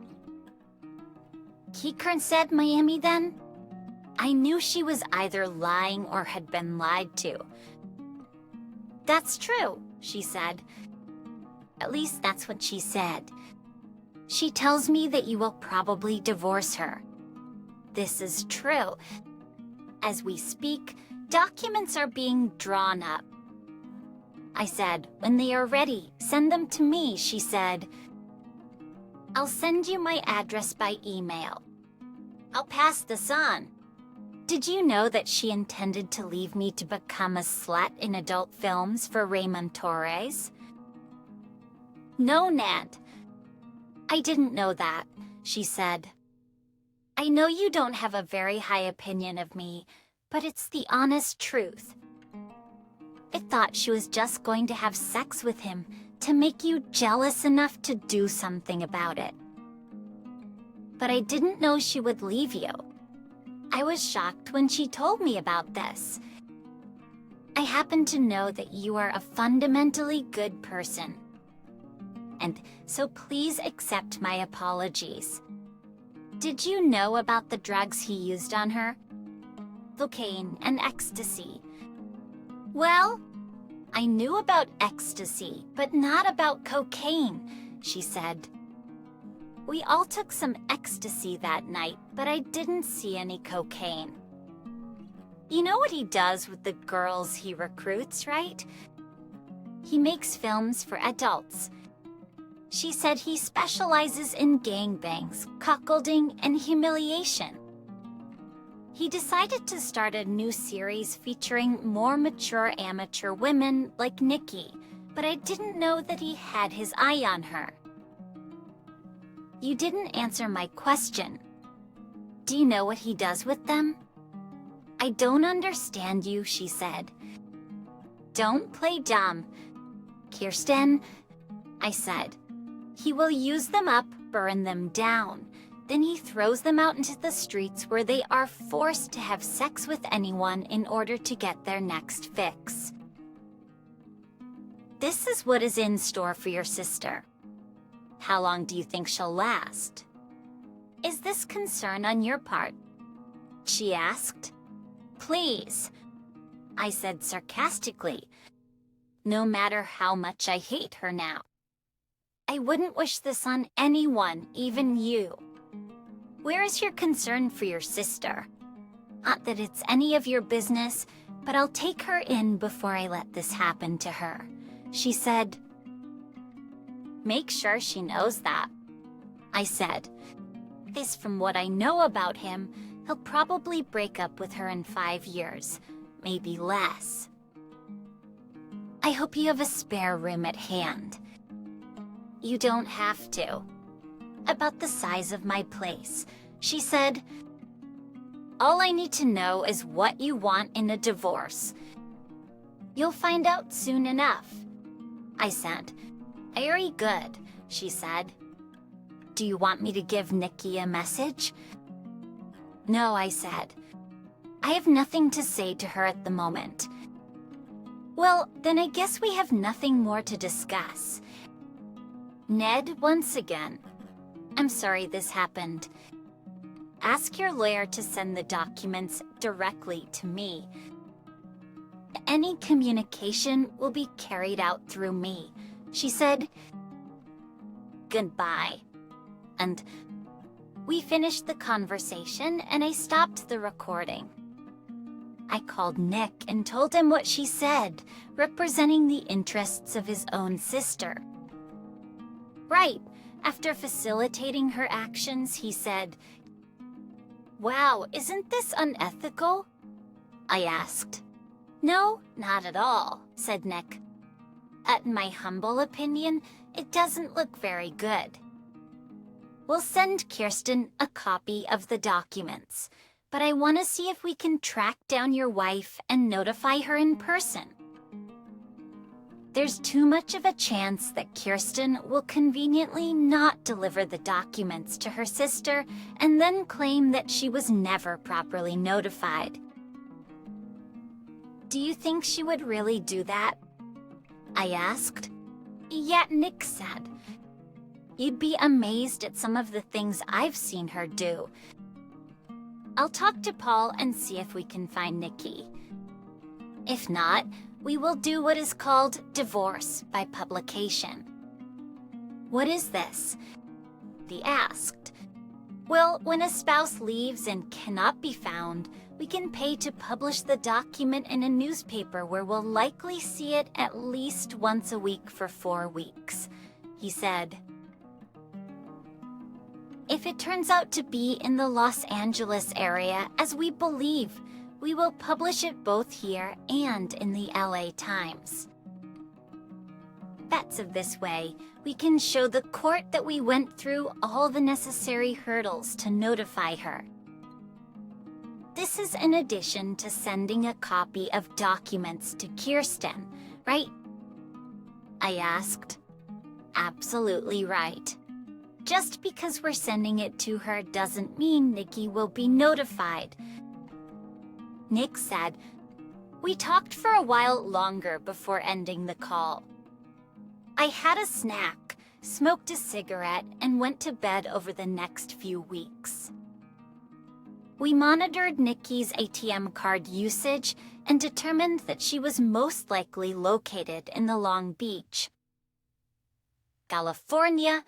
Kikern said Miami then? I knew she was either lying or had been lied to. That's true, she said. At least that's what she said. She tells me that you will probably divorce her. This is true. As we speak, documents are being drawn up. I said, when they are ready, send them to me, she said. I'll send you my address by email. I'll pass this on. Did you know that she intended to leave me to become a slut in adult films for Raymond Torres? No, Ned. I didn't know that, she said. I know you don't have a very high opinion of me, but it's the honest truth. I thought she was just going to have sex with him to make you jealous enough to do something about it. But I didn't know she would leave you. I was shocked when she told me about this. I happen to know that you are a fundamentally good person. And so please accept my apologies. Did you know about the drugs he used on her? Cocaine and ecstasy. Well, I knew about ecstasy, but not about cocaine, she said. We all took some ecstasy that night, but I didn't see any cocaine. You know what he does with the girls he recruits, right? He makes films for adults. She said he specializes in gangbangs, cuckolding, and humiliation. He decided to start a new series featuring more mature amateur women like Nikki, but I didn't know that he had his eye on her. You didn't answer my question. Do you know what he does with them? I don't understand you, she said. Don't play dumb. Kirsten, I said. He will use them up, burn them down. Then he throws them out into the streets where they are forced to have sex with anyone in order to get their next fix. This is what is in store for your sister. How long do you think she'll last? Is this concern on your part? She asked. Please, I said sarcastically. No matter how much I hate her now. I wouldn't wish this on anyone, even you. Where is your concern for your sister? Not that it's any of your business, but I'll take her in before I let this happen to her, she said. Make sure she knows that, I said. This, from what I know about him, he'll probably break up with her in 5 years, maybe less. I hope you have a spare room at hand. You don't have to. About the size of my place, she said. All I need to know is what you want in a divorce. You'll find out soon enough, I said. Very good, she said. Do you want me to give Nikki a message? No, I said. I have nothing to say to her at the moment. Well, then I guess we have nothing more to discuss. Ned, once again, I'm sorry this happened. Ask your lawyer to send the documents directly to me. Any communication will be carried out through me. She said, "Goodbye." And we finished the conversation and I stopped the recording. I called Nick and told him what she said, representing the interests of his own sister. Right after facilitating her actions, he said, "Wow, isn't this unethical?" I asked. "No, not at all," said Nick. "In my humble opinion, it doesn't look very good." We'll send Kirsten a copy of the documents, but I want to see if we can track down your wife and notify her in person. There's too much of a chance that Kirsten will conveniently not deliver the documents to her sister and then claim that she was never properly notified. "Do you think she would really do that?" I asked. "Yeah," Nick said. "You'd be amazed at some of the things I've seen her do." I'll talk to Paul and see if we can find Nikki. If not, we will do what is called divorce by publication. "What is this?" He asked. "Well, when a spouse leaves and cannot be found, we can pay to publish the document in a newspaper where we'll likely see it at least once a week for 4 weeks," he said. "If it turns out to be in the Los Angeles area, as we believe, we will publish it both here and in the LA Times. That's of this way, we can show the court that we went through all the necessary hurdles to notify her. This is in addition to sending a copy of documents to Kirsten, right?" I asked. "Absolutely right. Just because we're sending it to her doesn't mean Nikki will be notified." Nick said, "We talked for a while longer before ending the call. I had a snack, smoked a cigarette, and went to bed over the next few weeks. We monitored Nikki's ATM card usage and determined that she was most likely located in the Long Beach, California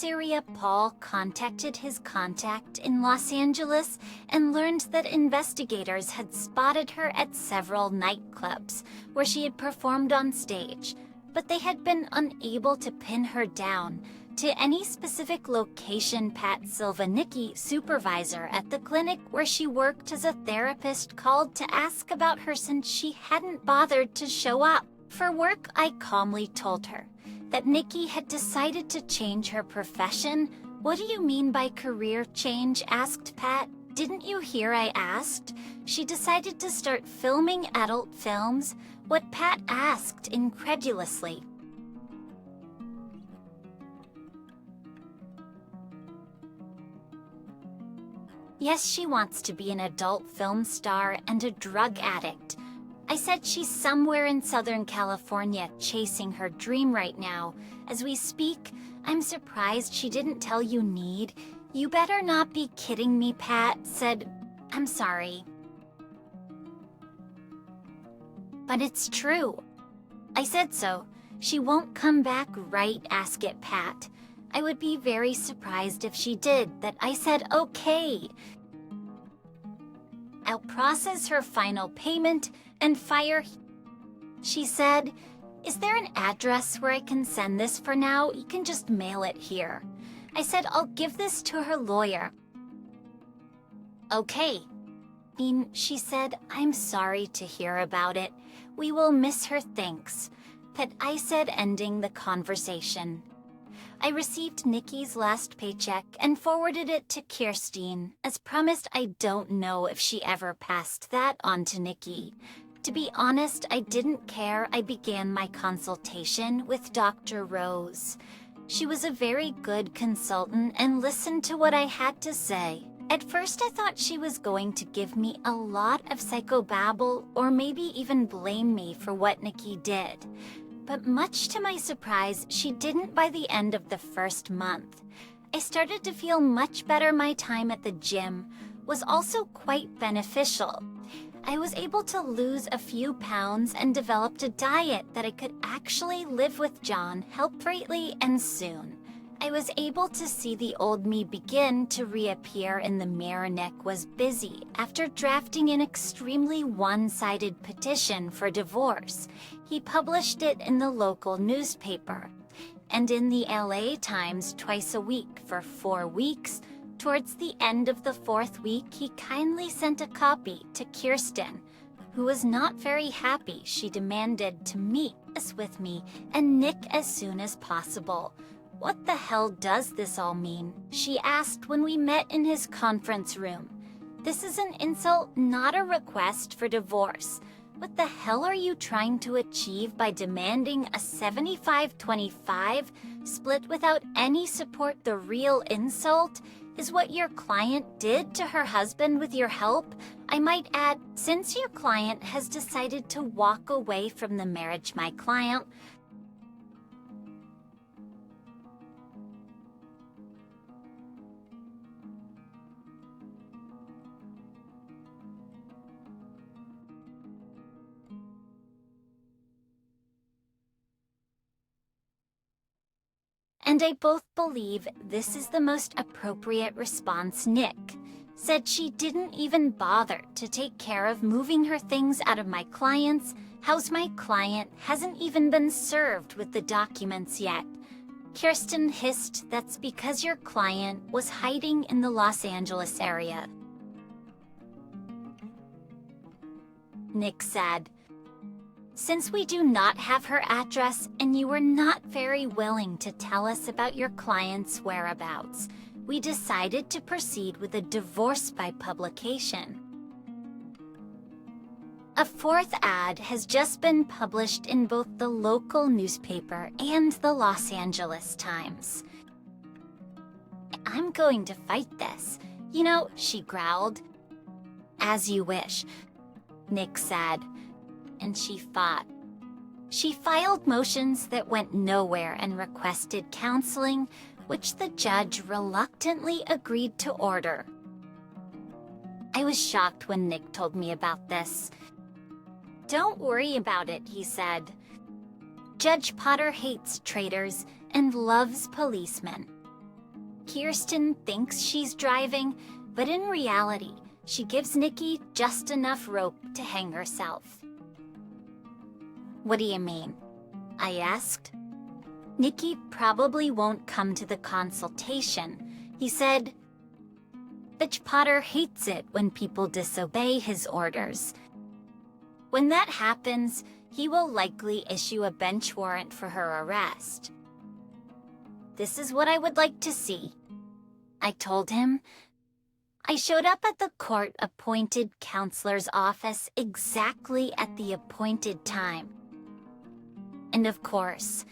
area. Paul contacted his contact in Los Angeles and learned that investigators had spotted her at several nightclubs where she had performed on stage, but they had been unable to pin her down to any specific location. Pat Silva, Nikki, supervisor at the clinic where she worked as a therapist, called to ask about her since she hadn't bothered to show up for work. I calmly told her that Nikki had decided to change her profession. "What do you mean by career change?" asked Pat. "Didn't you hear I asked?" She decided to start filming adult films, what Pat asked incredulously. "Yes, she wants to be an adult film star and a drug addict." I said she's somewhere in Southern California chasing her dream right now. As we speak, I'm surprised she didn't tell you need. "You better not be kidding me," Pat said. "I'm sorry." "But it's true." I said so. "She won't come back, right?" asked it Pat. I would be very surprised if she did. That I said, "Okay. I'll process her final payment and fire." She said, "Is there an address where I can send this for now? You can just mail it here." I said, "I'll give this to her lawyer." "Okay." She said, "I'm sorry to hear about it. We will miss her, thanks." But I said, ending the conversation. I received Nikki's last paycheck and forwarded it to Kirsten. As promised, I don't know if she ever passed that on to Nikki. To be honest, I didn't care. I began my consultation with Dr. Rose. She was a very good consultant and listened to what I had to say. At first, I thought she was going to give me a lot of psychobabble or maybe even blame me for what Nikki did. But much to my surprise, she didn't by the end of the first month. I started to feel much better. My time at the gym was also quite beneficial. I was able to lose a few pounds and developed a diet that I could actually live with John, help greatly, and soon. I was able to see the old me begin to reappear in the mirror. Nick was busy after drafting an extremely one-sided petition for divorce. He published it in the local newspaper and in the LA Times twice a week for 4 weeks. Towards the end of the 4th week, he kindly sent a copy to Kirsten, who was not very happy. She demanded to meet us with me and Nick as soon as possible. "What the hell does this all mean?" she asked when we met in his conference room. "This is an insult, not a request for divorce. What the hell are you trying to achieve by demanding a 75-25 split without any support? The real insult is what your client did to her husband with your help. I might add, since your client has decided to walk away from the marriage, my client..." And I both believe this is the most appropriate response. Nick said she didn't even bother to take care of moving her things out of my client's house. My client hasn't even been served with the documents yet. Kirsten hissed, "That's because your client was hiding in the Los Angeles area." Nick said, "Since we do not have her address and you were not very willing to tell us about your client's whereabouts, we decided to proceed with a divorce by publication." A 4th ad has just been published in both the local newspaper and the Los Angeles Times. "I'm going to fight this, you know," she growled. "As you wish," Nick said. And she fought. She filed motions that went nowhere and requested counseling, which the judge reluctantly agreed to order. I was shocked when Nick told me about this. "Don't worry about it," he said. "Judge Potter hates traitors and loves policemen. Kirsten thinks she's driving, but in reality, she gives Nikki just enough rope to hang herself." "What do you mean?" I asked. "Nikki probably won't come to the consultation," he said. "Judge Potter hates it when people disobey his orders. When that happens, he will likely issue a bench warrant for her arrest." "This is what I would like to see," I told him. I showed up at the court-appointed counselor's office exactly at the appointed time. And of course,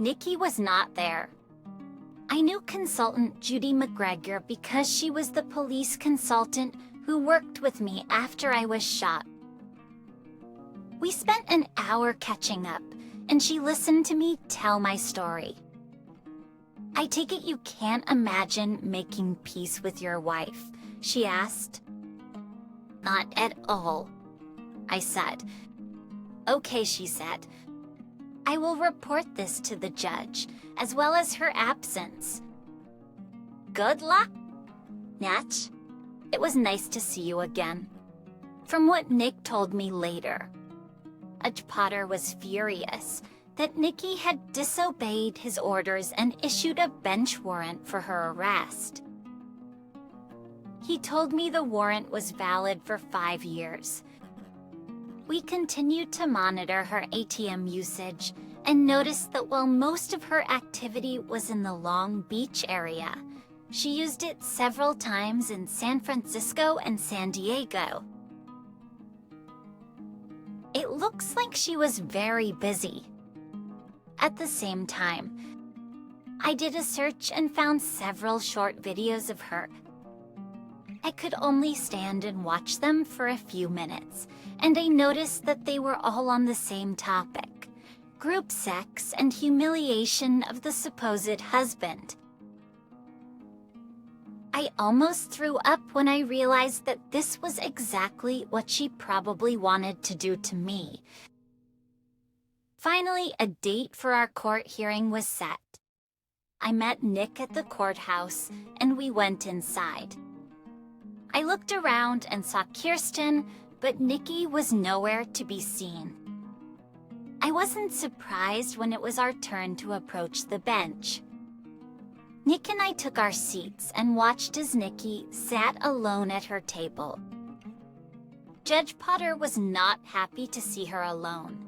Nikki was not there. I knew consultant Judy McGregor because she was the police consultant who worked with me after I was shot. We spent an hour catching up, and she listened to me tell my story. "I take it you can't imagine making peace with your wife?" she asked. "Not at all," I said. "Okay," she said. "I will report this to the judge, as well as her absence. Good luck, Natch. It was nice to see you again." From what Nick told me later, Judge Potter was furious that Nikki had disobeyed his orders and issued a bench warrant for her arrest. He told me the warrant was valid for 5 years. We continued to monitor her ATM usage and noticed that while most of her activity was in the Long Beach area, she used it several times in San Francisco and San Diego. It looks like she was very busy. At the same time, I did a search and found several short videos of her. I could only stand and watch them for a few minutes, and I noticed that they were all on the same topic: group sex and humiliation of the supposed husband. I almost threw up when I realized that this was exactly what she probably wanted to do to me. Finally, a date for our court hearing was set. I met Nick at the courthouse, and we went inside. I looked around and saw Kirsten, but Nikki was nowhere to be seen. I wasn't surprised when it was our turn to approach the bench. Nick and I took our seats and watched as Nikki sat alone at her table. Judge Potter was not happy to see her alone.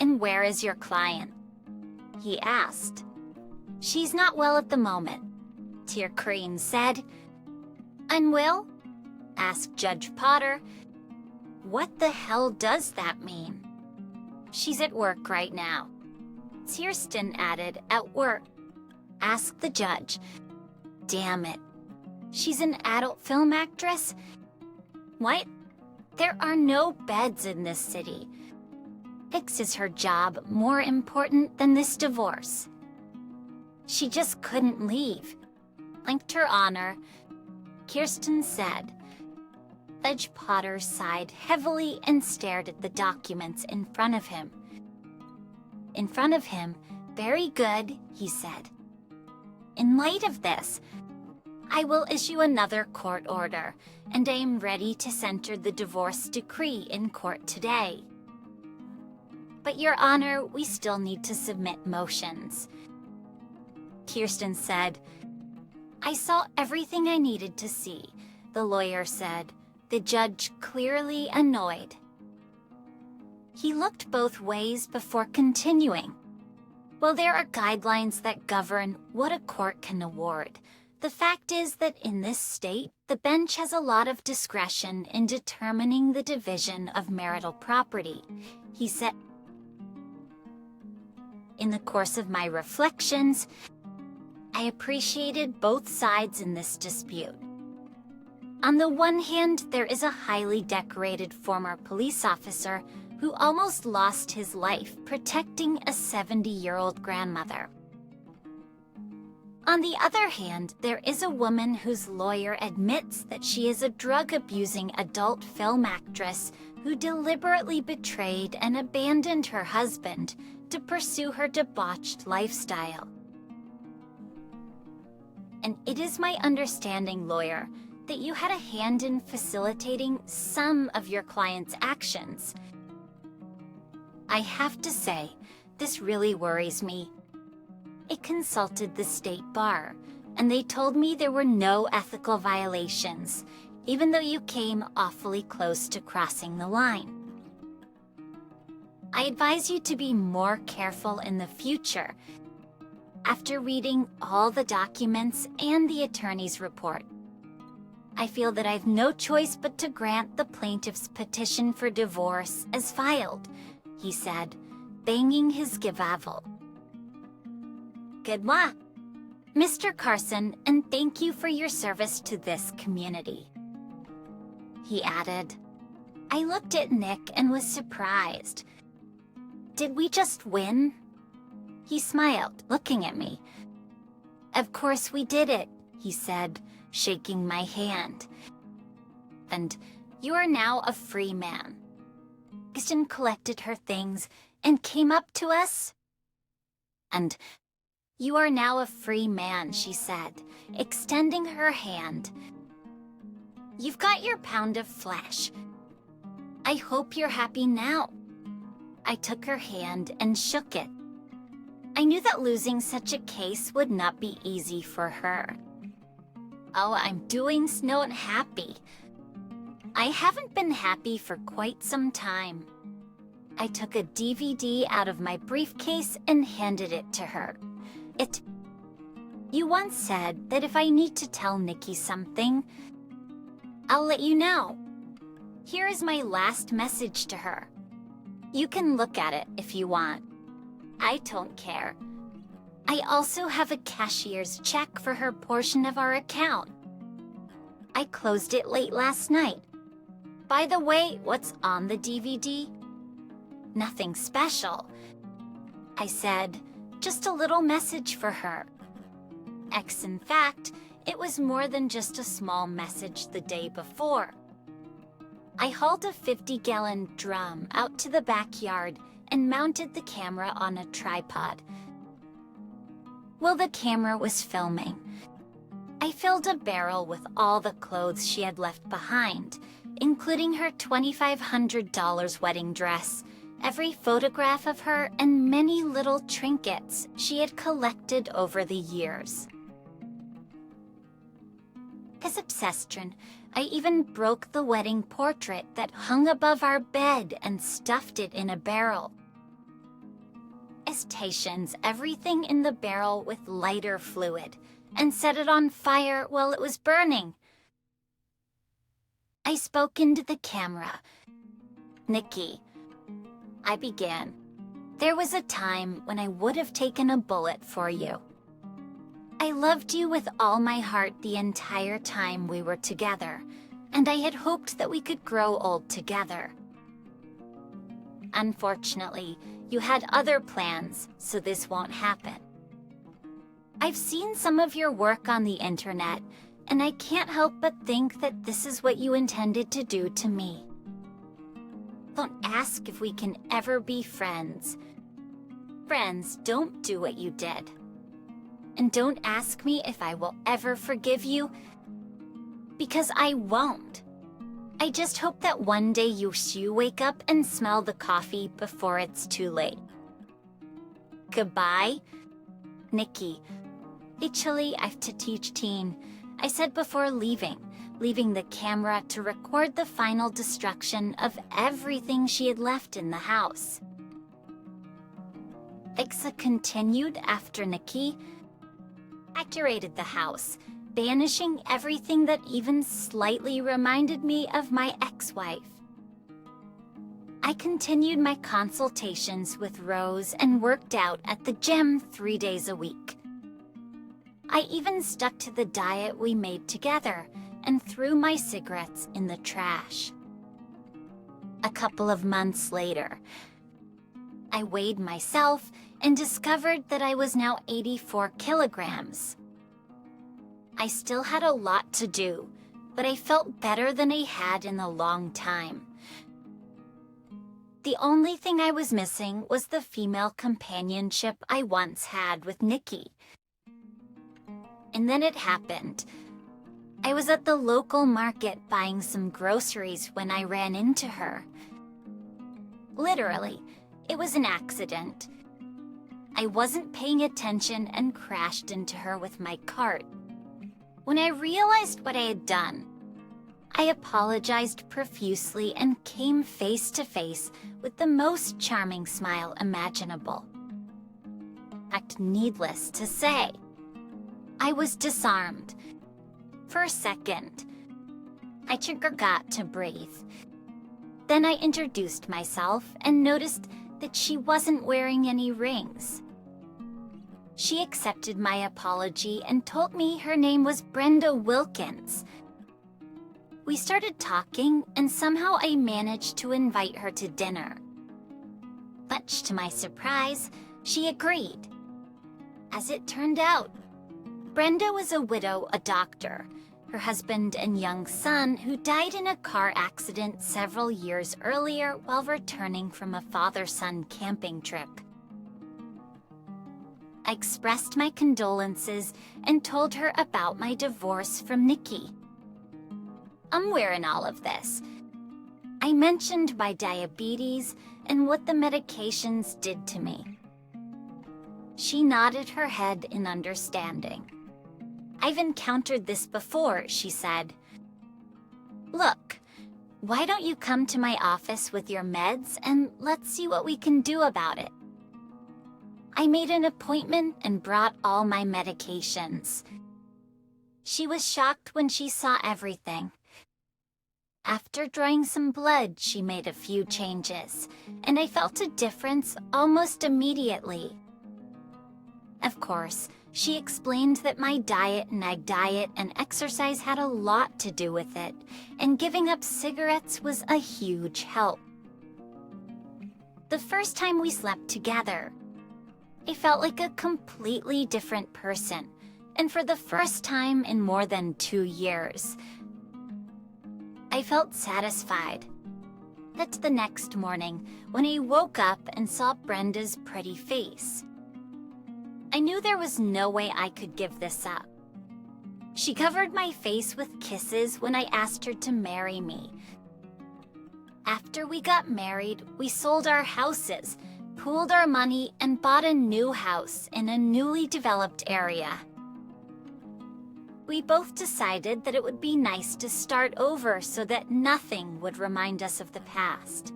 "And where is your client?" he asked. "She's not well at the moment," Tia Crane said. "Unwell?" asked Judge Potter. "What the hell does that mean?" "She's at work right now," Kirsten added. "At work?" asked the judge. "Damn it. She's an adult film actress? What? There are no beds in this city. Is her job more important than this divorce? She just couldn't leave. Linked her honor," Kirsten said. Judge Potter sighed heavily and stared at the documents in front of him. In front of him, "Very good," he said. "In light of this, I will issue another court order, and I am ready to center the divorce decree in court today. But, Your Honor, we still need to submit motions." Kirsten said. "I saw everything I needed to see," the lawyer said, the judge clearly annoyed. He looked both ways before continuing. "Well, there are guidelines that govern what a court can award. The fact is that in this state, the bench has a lot of discretion in determining the division of marital property," he said. In the course of my reflections, I appreciated both sides in this dispute. On the one hand, there is a highly decorated former police officer who almost lost his life protecting a 70-year-old grandmother. On the other hand, there is a woman whose lawyer admits that she is a drug-abusing adult film actress who deliberately betrayed and abandoned her husband to pursue her debauched lifestyle. And it is my understanding, lawyer, that you had a hand in facilitating some of your client's actions. I have to say, this really worries me. I consulted the state bar, and they told me there were no ethical violations, even though you came awfully close to crossing the line. I advise you to be more careful in the future. After reading all the documents and the attorney's report, I feel that I've no choice but to grant the plaintiff's petition for divorce as filed," he said, banging his gavel. "Good luck, Mr. Carson, and thank you for your service to this community," he added. I looked at Nick and was surprised. "Did we just win?" He smiled, looking at me. "Of course we did it," he said, shaking my hand. "And you are now a free man." Kristen collected her things and came up to us. "And you are now a free man," she said, extending her hand. "You've got your pound of flesh. I hope you're happy now." I took her hand and shook it. I knew that losing such a case would not be easy for her. "Oh, I'm doing not happy. I haven't been happy for quite some time." I took a DVD out of my briefcase and handed it to her. "You once said that if I need to tell Nikki something, I'll let you know. Here is my last message to her. You can look at it if you want. I don't care. I also have a cashier's check for her portion of our account. I closed it late last night. By the way, what's on the DVD?" "Nothing special," I said, "just a little message for her. In fact, it was more than just a small message the day before. I hauled a 50-gallon drum out to the backyard and mounted the camera on a tripod. While the camera was filming, I filled a barrel with all the clothes she had left behind, including her $2,500 wedding dress, every photograph of her, and many little trinkets she had collected over the years. As obsestron, I even broke the wedding portrait that hung above our bed and stuffed it in a barrel. Stations everything in the barrel with lighter fluid and set it on fire while it was burning. I spoke into the camera. "Nikki," I began, "there was a time when I would have taken a bullet for you. I loved you with all my heart the entire time we were together, and I had hoped that we could grow old together. Unfortunately, you had other plans, so this won't happen. I've seen some of your work on the internet, and I can't help but think that this is what you intended to do to me. Don't ask if we can ever be friends. Friends don't do what you did. And don't ask me if I will ever forgive you, because I won't. I just hope that one day you wake up and smell the coffee before it's too late. Goodbye, Nikki." Actually, I have to teach teen, I said before leaving the camera to record the final destruction of everything she had left in the house. Ixa continued after Nikki decorated the house, banishing everything that even slightly reminded me of my ex-wife. I continued my consultations with Rose and worked out at the gym 3 days a week. I even stuck to the diet we made together and threw my cigarettes in the trash. A couple of months later, I weighed myself and discovered that I was now 84 kilograms. I still had a lot to do, but I felt better than I had in a long time. The only thing I was missing was the female companionship I once had with Nikki. And then it happened. I was at the local market buying some groceries when I ran into her. Literally, it was an accident. I wasn't paying attention and crashed into her with my cart. When I realized what I had done, I apologized profusely and came face to face with the most charming smile imaginable. Needless to say, I was disarmed. For a second, I forgot to breathe. Then I introduced myself and noticed that she wasn't wearing any rings. She accepted my apology and told me her name was Brenda Wilkins. We started talking, and somehow I managed to invite her to dinner. Much to my surprise, she agreed. As it turned out, Brenda was a widow, a doctor, her husband and young son who died in a car accident several years earlier while returning from a father-son camping trip. I expressed my condolences and told her about my divorce from Nikki. I'm wearing all of this. I mentioned my diabetes and what the medications did to me. She nodded her head in understanding. I've encountered this before, she said. Look, why don't you come to my office with your meds and let's see what we can do about it. I made an appointment and brought all my medications. She was shocked when she saw everything. After drawing some blood, she made a few changes, and I felt a difference almost immediately. Of course, she explained that my diet and exercise had a lot to do with it, and giving up cigarettes was a huge help. The first time we slept together, I felt like a completely different person, and for the first time in more than 2 years, I felt satisfied. That's the next morning when I woke up and saw Brenda's pretty face. I knew there was no way I could give this up. She covered my face with kisses when I asked her to marry me. After we got married, we sold our houses, pooled our money, and bought a new house in a newly developed area. We both decided that it would be nice to start over so that nothing would remind us of the past.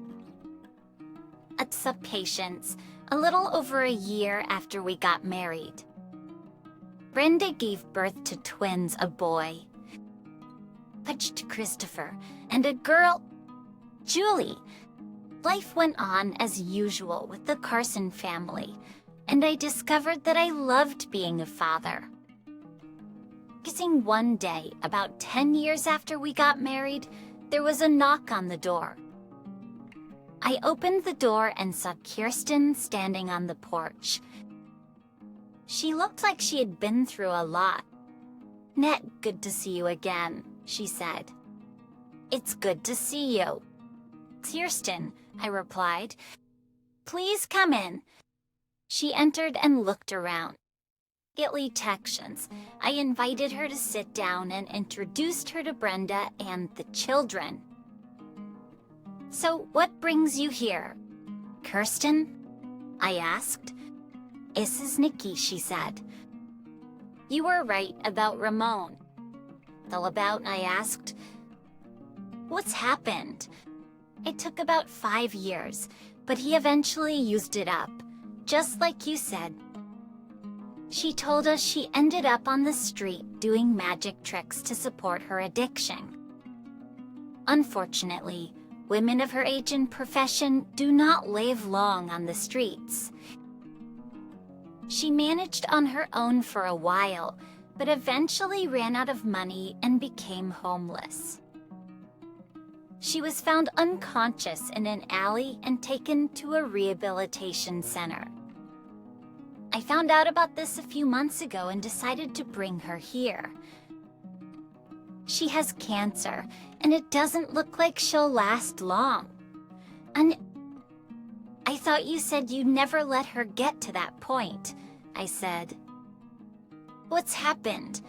At some patience, a little over a year after we got married, Brenda gave birth to twins, a boy, Fudged Christopher, and a girl, Julie. Life went on as usual with the Carson family, and I discovered that I loved being a father. Kissing one day, about 10 years after we got married, there was a knock on the door. I opened the door and saw Kirsten standing on the porch. She looked like she had been through a lot. "Net, good to see you again," she said. "It's good to see you." "Kirsten," I replied. "Please come in." She entered and looked around. Immediately textions, I invited her to sit down and introduced her to Brenda and the children. "So what brings you here, Kirsten?" I asked. "This is Nikki," she said. "You were right about Ramon." "All about?" I asked. "What's happened?" "It took about 5 years, but he eventually used it up, just like you said." She told us she ended up on the street doing magic tricks to support her addiction. Unfortunately, women of her age and profession do not live long on the streets. She managed on her own for a while, but eventually ran out of money and became homeless. She was found unconscious in an alley and taken to a rehabilitation center. I found out about this a few months ago and decided to bring her here. She has cancer, and it doesn't look like she'll last long. And I thought you said you'd never let her get to that point, I said. What's happened?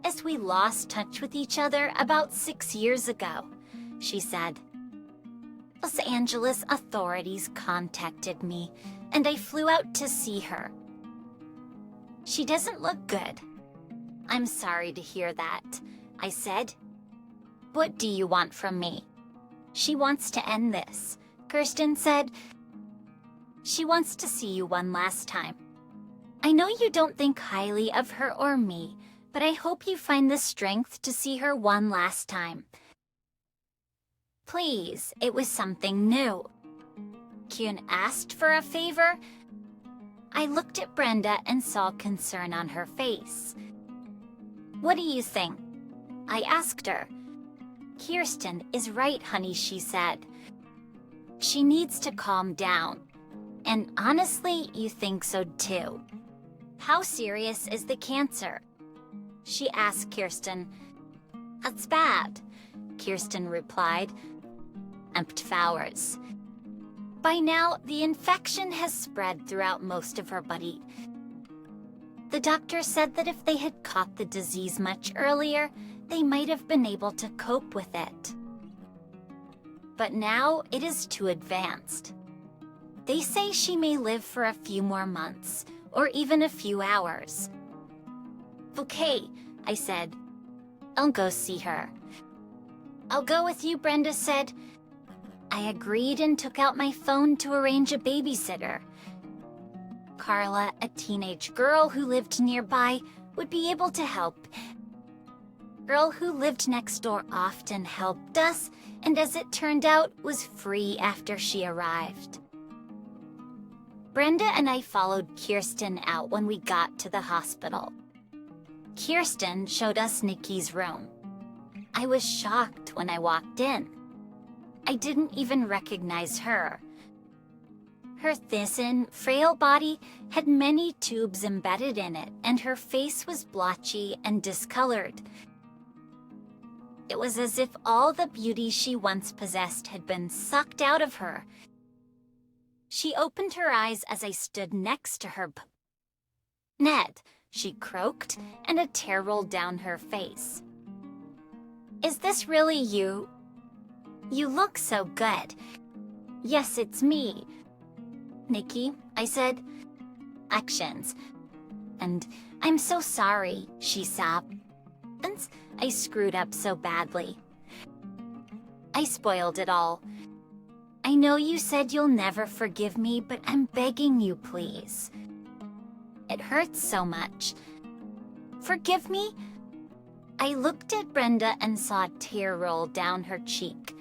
As we lost touch with each other about 6 years ago, she said. Los Angeles authorities contacted me, and I flew out to see her. She doesn't look good. I'm sorry to hear that, I said. What do you want from me? She wants to end this, Kirsten said. She wants to see you one last time. I know you don't think highly of her or me, but I hope you find the strength to see her one last time. Please, it was something new. Kyun asked for a favor. I looked at Brenda and saw concern on her face. What do you think? I asked her. Kirsten is right, honey, she said. She needs to calm down. And honestly, you think so too. How serious is the cancer? She asked Kirsten. It's bad, Kirsten replied. 8 hours. By now, the infection has spread throughout most of her body. The doctor said that if they had caught the disease much earlier, they might have been able to cope with it. But now it is too advanced. They say she may live for a few more months, or even a few hours. Okay, I said. I'll go see her. I'll go with you, Brenda said. I agreed and took out my phone to arrange a babysitter. Carla, a teenage girl who lived nearby, would be able to help. The girl who lived next door often helped us, and as it turned out, was free after she arrived. Brenda and I followed Kirsten out when we got to the hospital. Kirsten showed us Nikki's room. I was shocked when I walked in. I didn't even recognize her. Her thin, frail body had many tubes embedded in it, and her face was blotchy and discolored. It was as if all the beauty she once possessed had been sucked out of her. She opened her eyes as I stood next to her. "Ned," she croaked, and a tear rolled down her face. "Is this really you? You look so good." "Yes, it's me." "Nikki," I said. "Actions." "And I'm so sorry," she sobbed. "And I screwed up so badly. I spoiled it all. I know you said you'll never forgive me, but I'm begging you, please. It hurts so much. Forgive me?" I looked at Brenda and saw a tear roll down her cheek.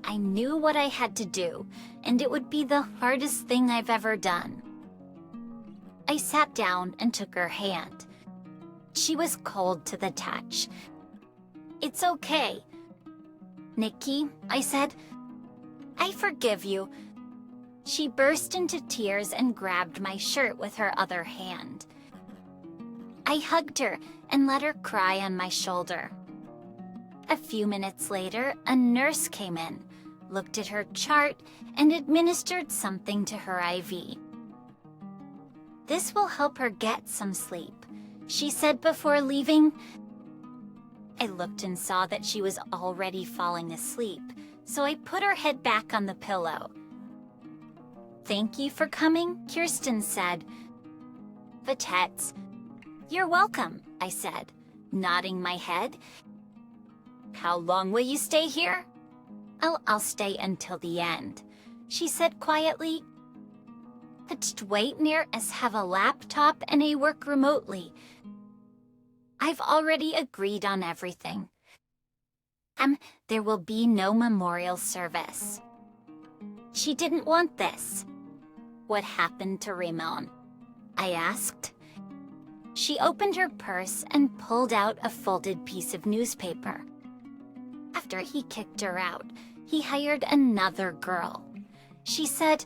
I knew what I had to do, and it would be the hardest thing I've ever done. I sat down and took her hand. She was cold to the touch. "It's okay." "Nikki," I said, "I forgive you." She burst into tears and grabbed my shirt with her other hand. I hugged her and let her cry on my shoulder. A few minutes later, a nurse came in, looked at her chart, and administered something to her IV. "This will help her get some sleep," she said before leaving. I looked and saw that she was already falling asleep, so I put her head back on the pillow. "Thank you for coming," Kirsten said. "Vitets." "You're welcome," I said, nodding my head. "How long will you stay here?" I'll stay until the end," she said quietly. "But wait near us have a laptop and I work remotely. I've already agreed on everything. There will be no memorial service." She didn't want this. "What happened to Ramon?" I asked. She opened her purse and pulled out a folded piece of newspaper. After he kicked her out, he hired another girl. She said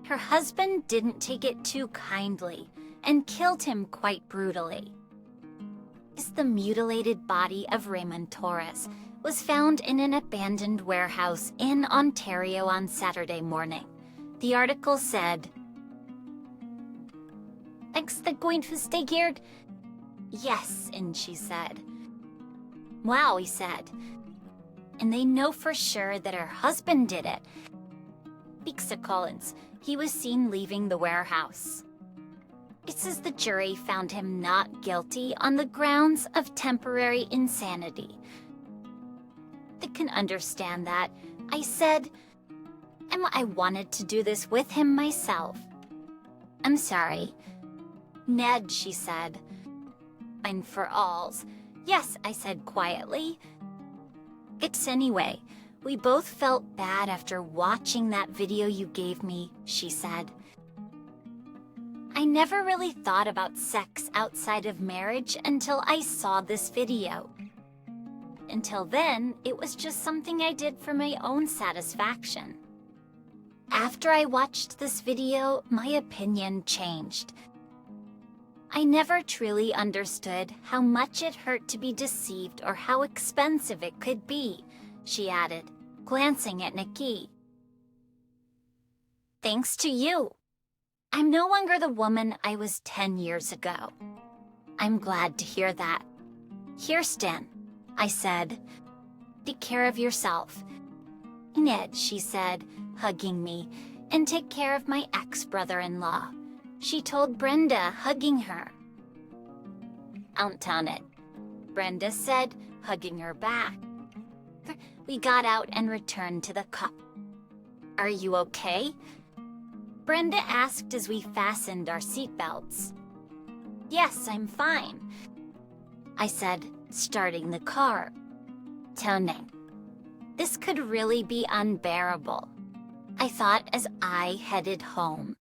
her husband didn't take it too kindly and killed him quite brutally. The mutilated body of Raymond Torres was found in an abandoned warehouse in Ontario on Saturday morning. The article said, "Thanks, they're going to stay here?" "Yes," and she said. "Wow," he said. "And they know for sure that her husband did it." Bixa Collins, he was seen leaving the warehouse. It says the jury found him not guilty on the grounds of temporary insanity. "They can understand that," I said. "And I wanted to do this with him myself." "I'm sorry." "Ned," she said. "And for alls." "Yes," I said quietly. "It's anyway. We both felt bad after watching that video you gave me," she said. I never really thought about sex outside of marriage until I saw this video. Until then, it was just something I did for my own satisfaction. After I watched this video, my opinion changed. I never truly understood how much it hurt to be deceived or how expensive it could be, she added, glancing at Nikki. "Thanks to you. I'm no longer the woman I was 10 years ago." "I'm glad to hear that." "Kirsten," I said, "take care of yourself." "Ned," she said, hugging me, "and take care of my ex-brother-in-law," she told Brenda, hugging her. "Aunt Tonet," Brenda said, hugging her back. We got out and returned to the cup. "Are you okay?" Brenda asked as we fastened our seatbelts. "Yes, I'm fine," I said, starting the car. "Tonet, this could really be unbearable," I thought as I headed home.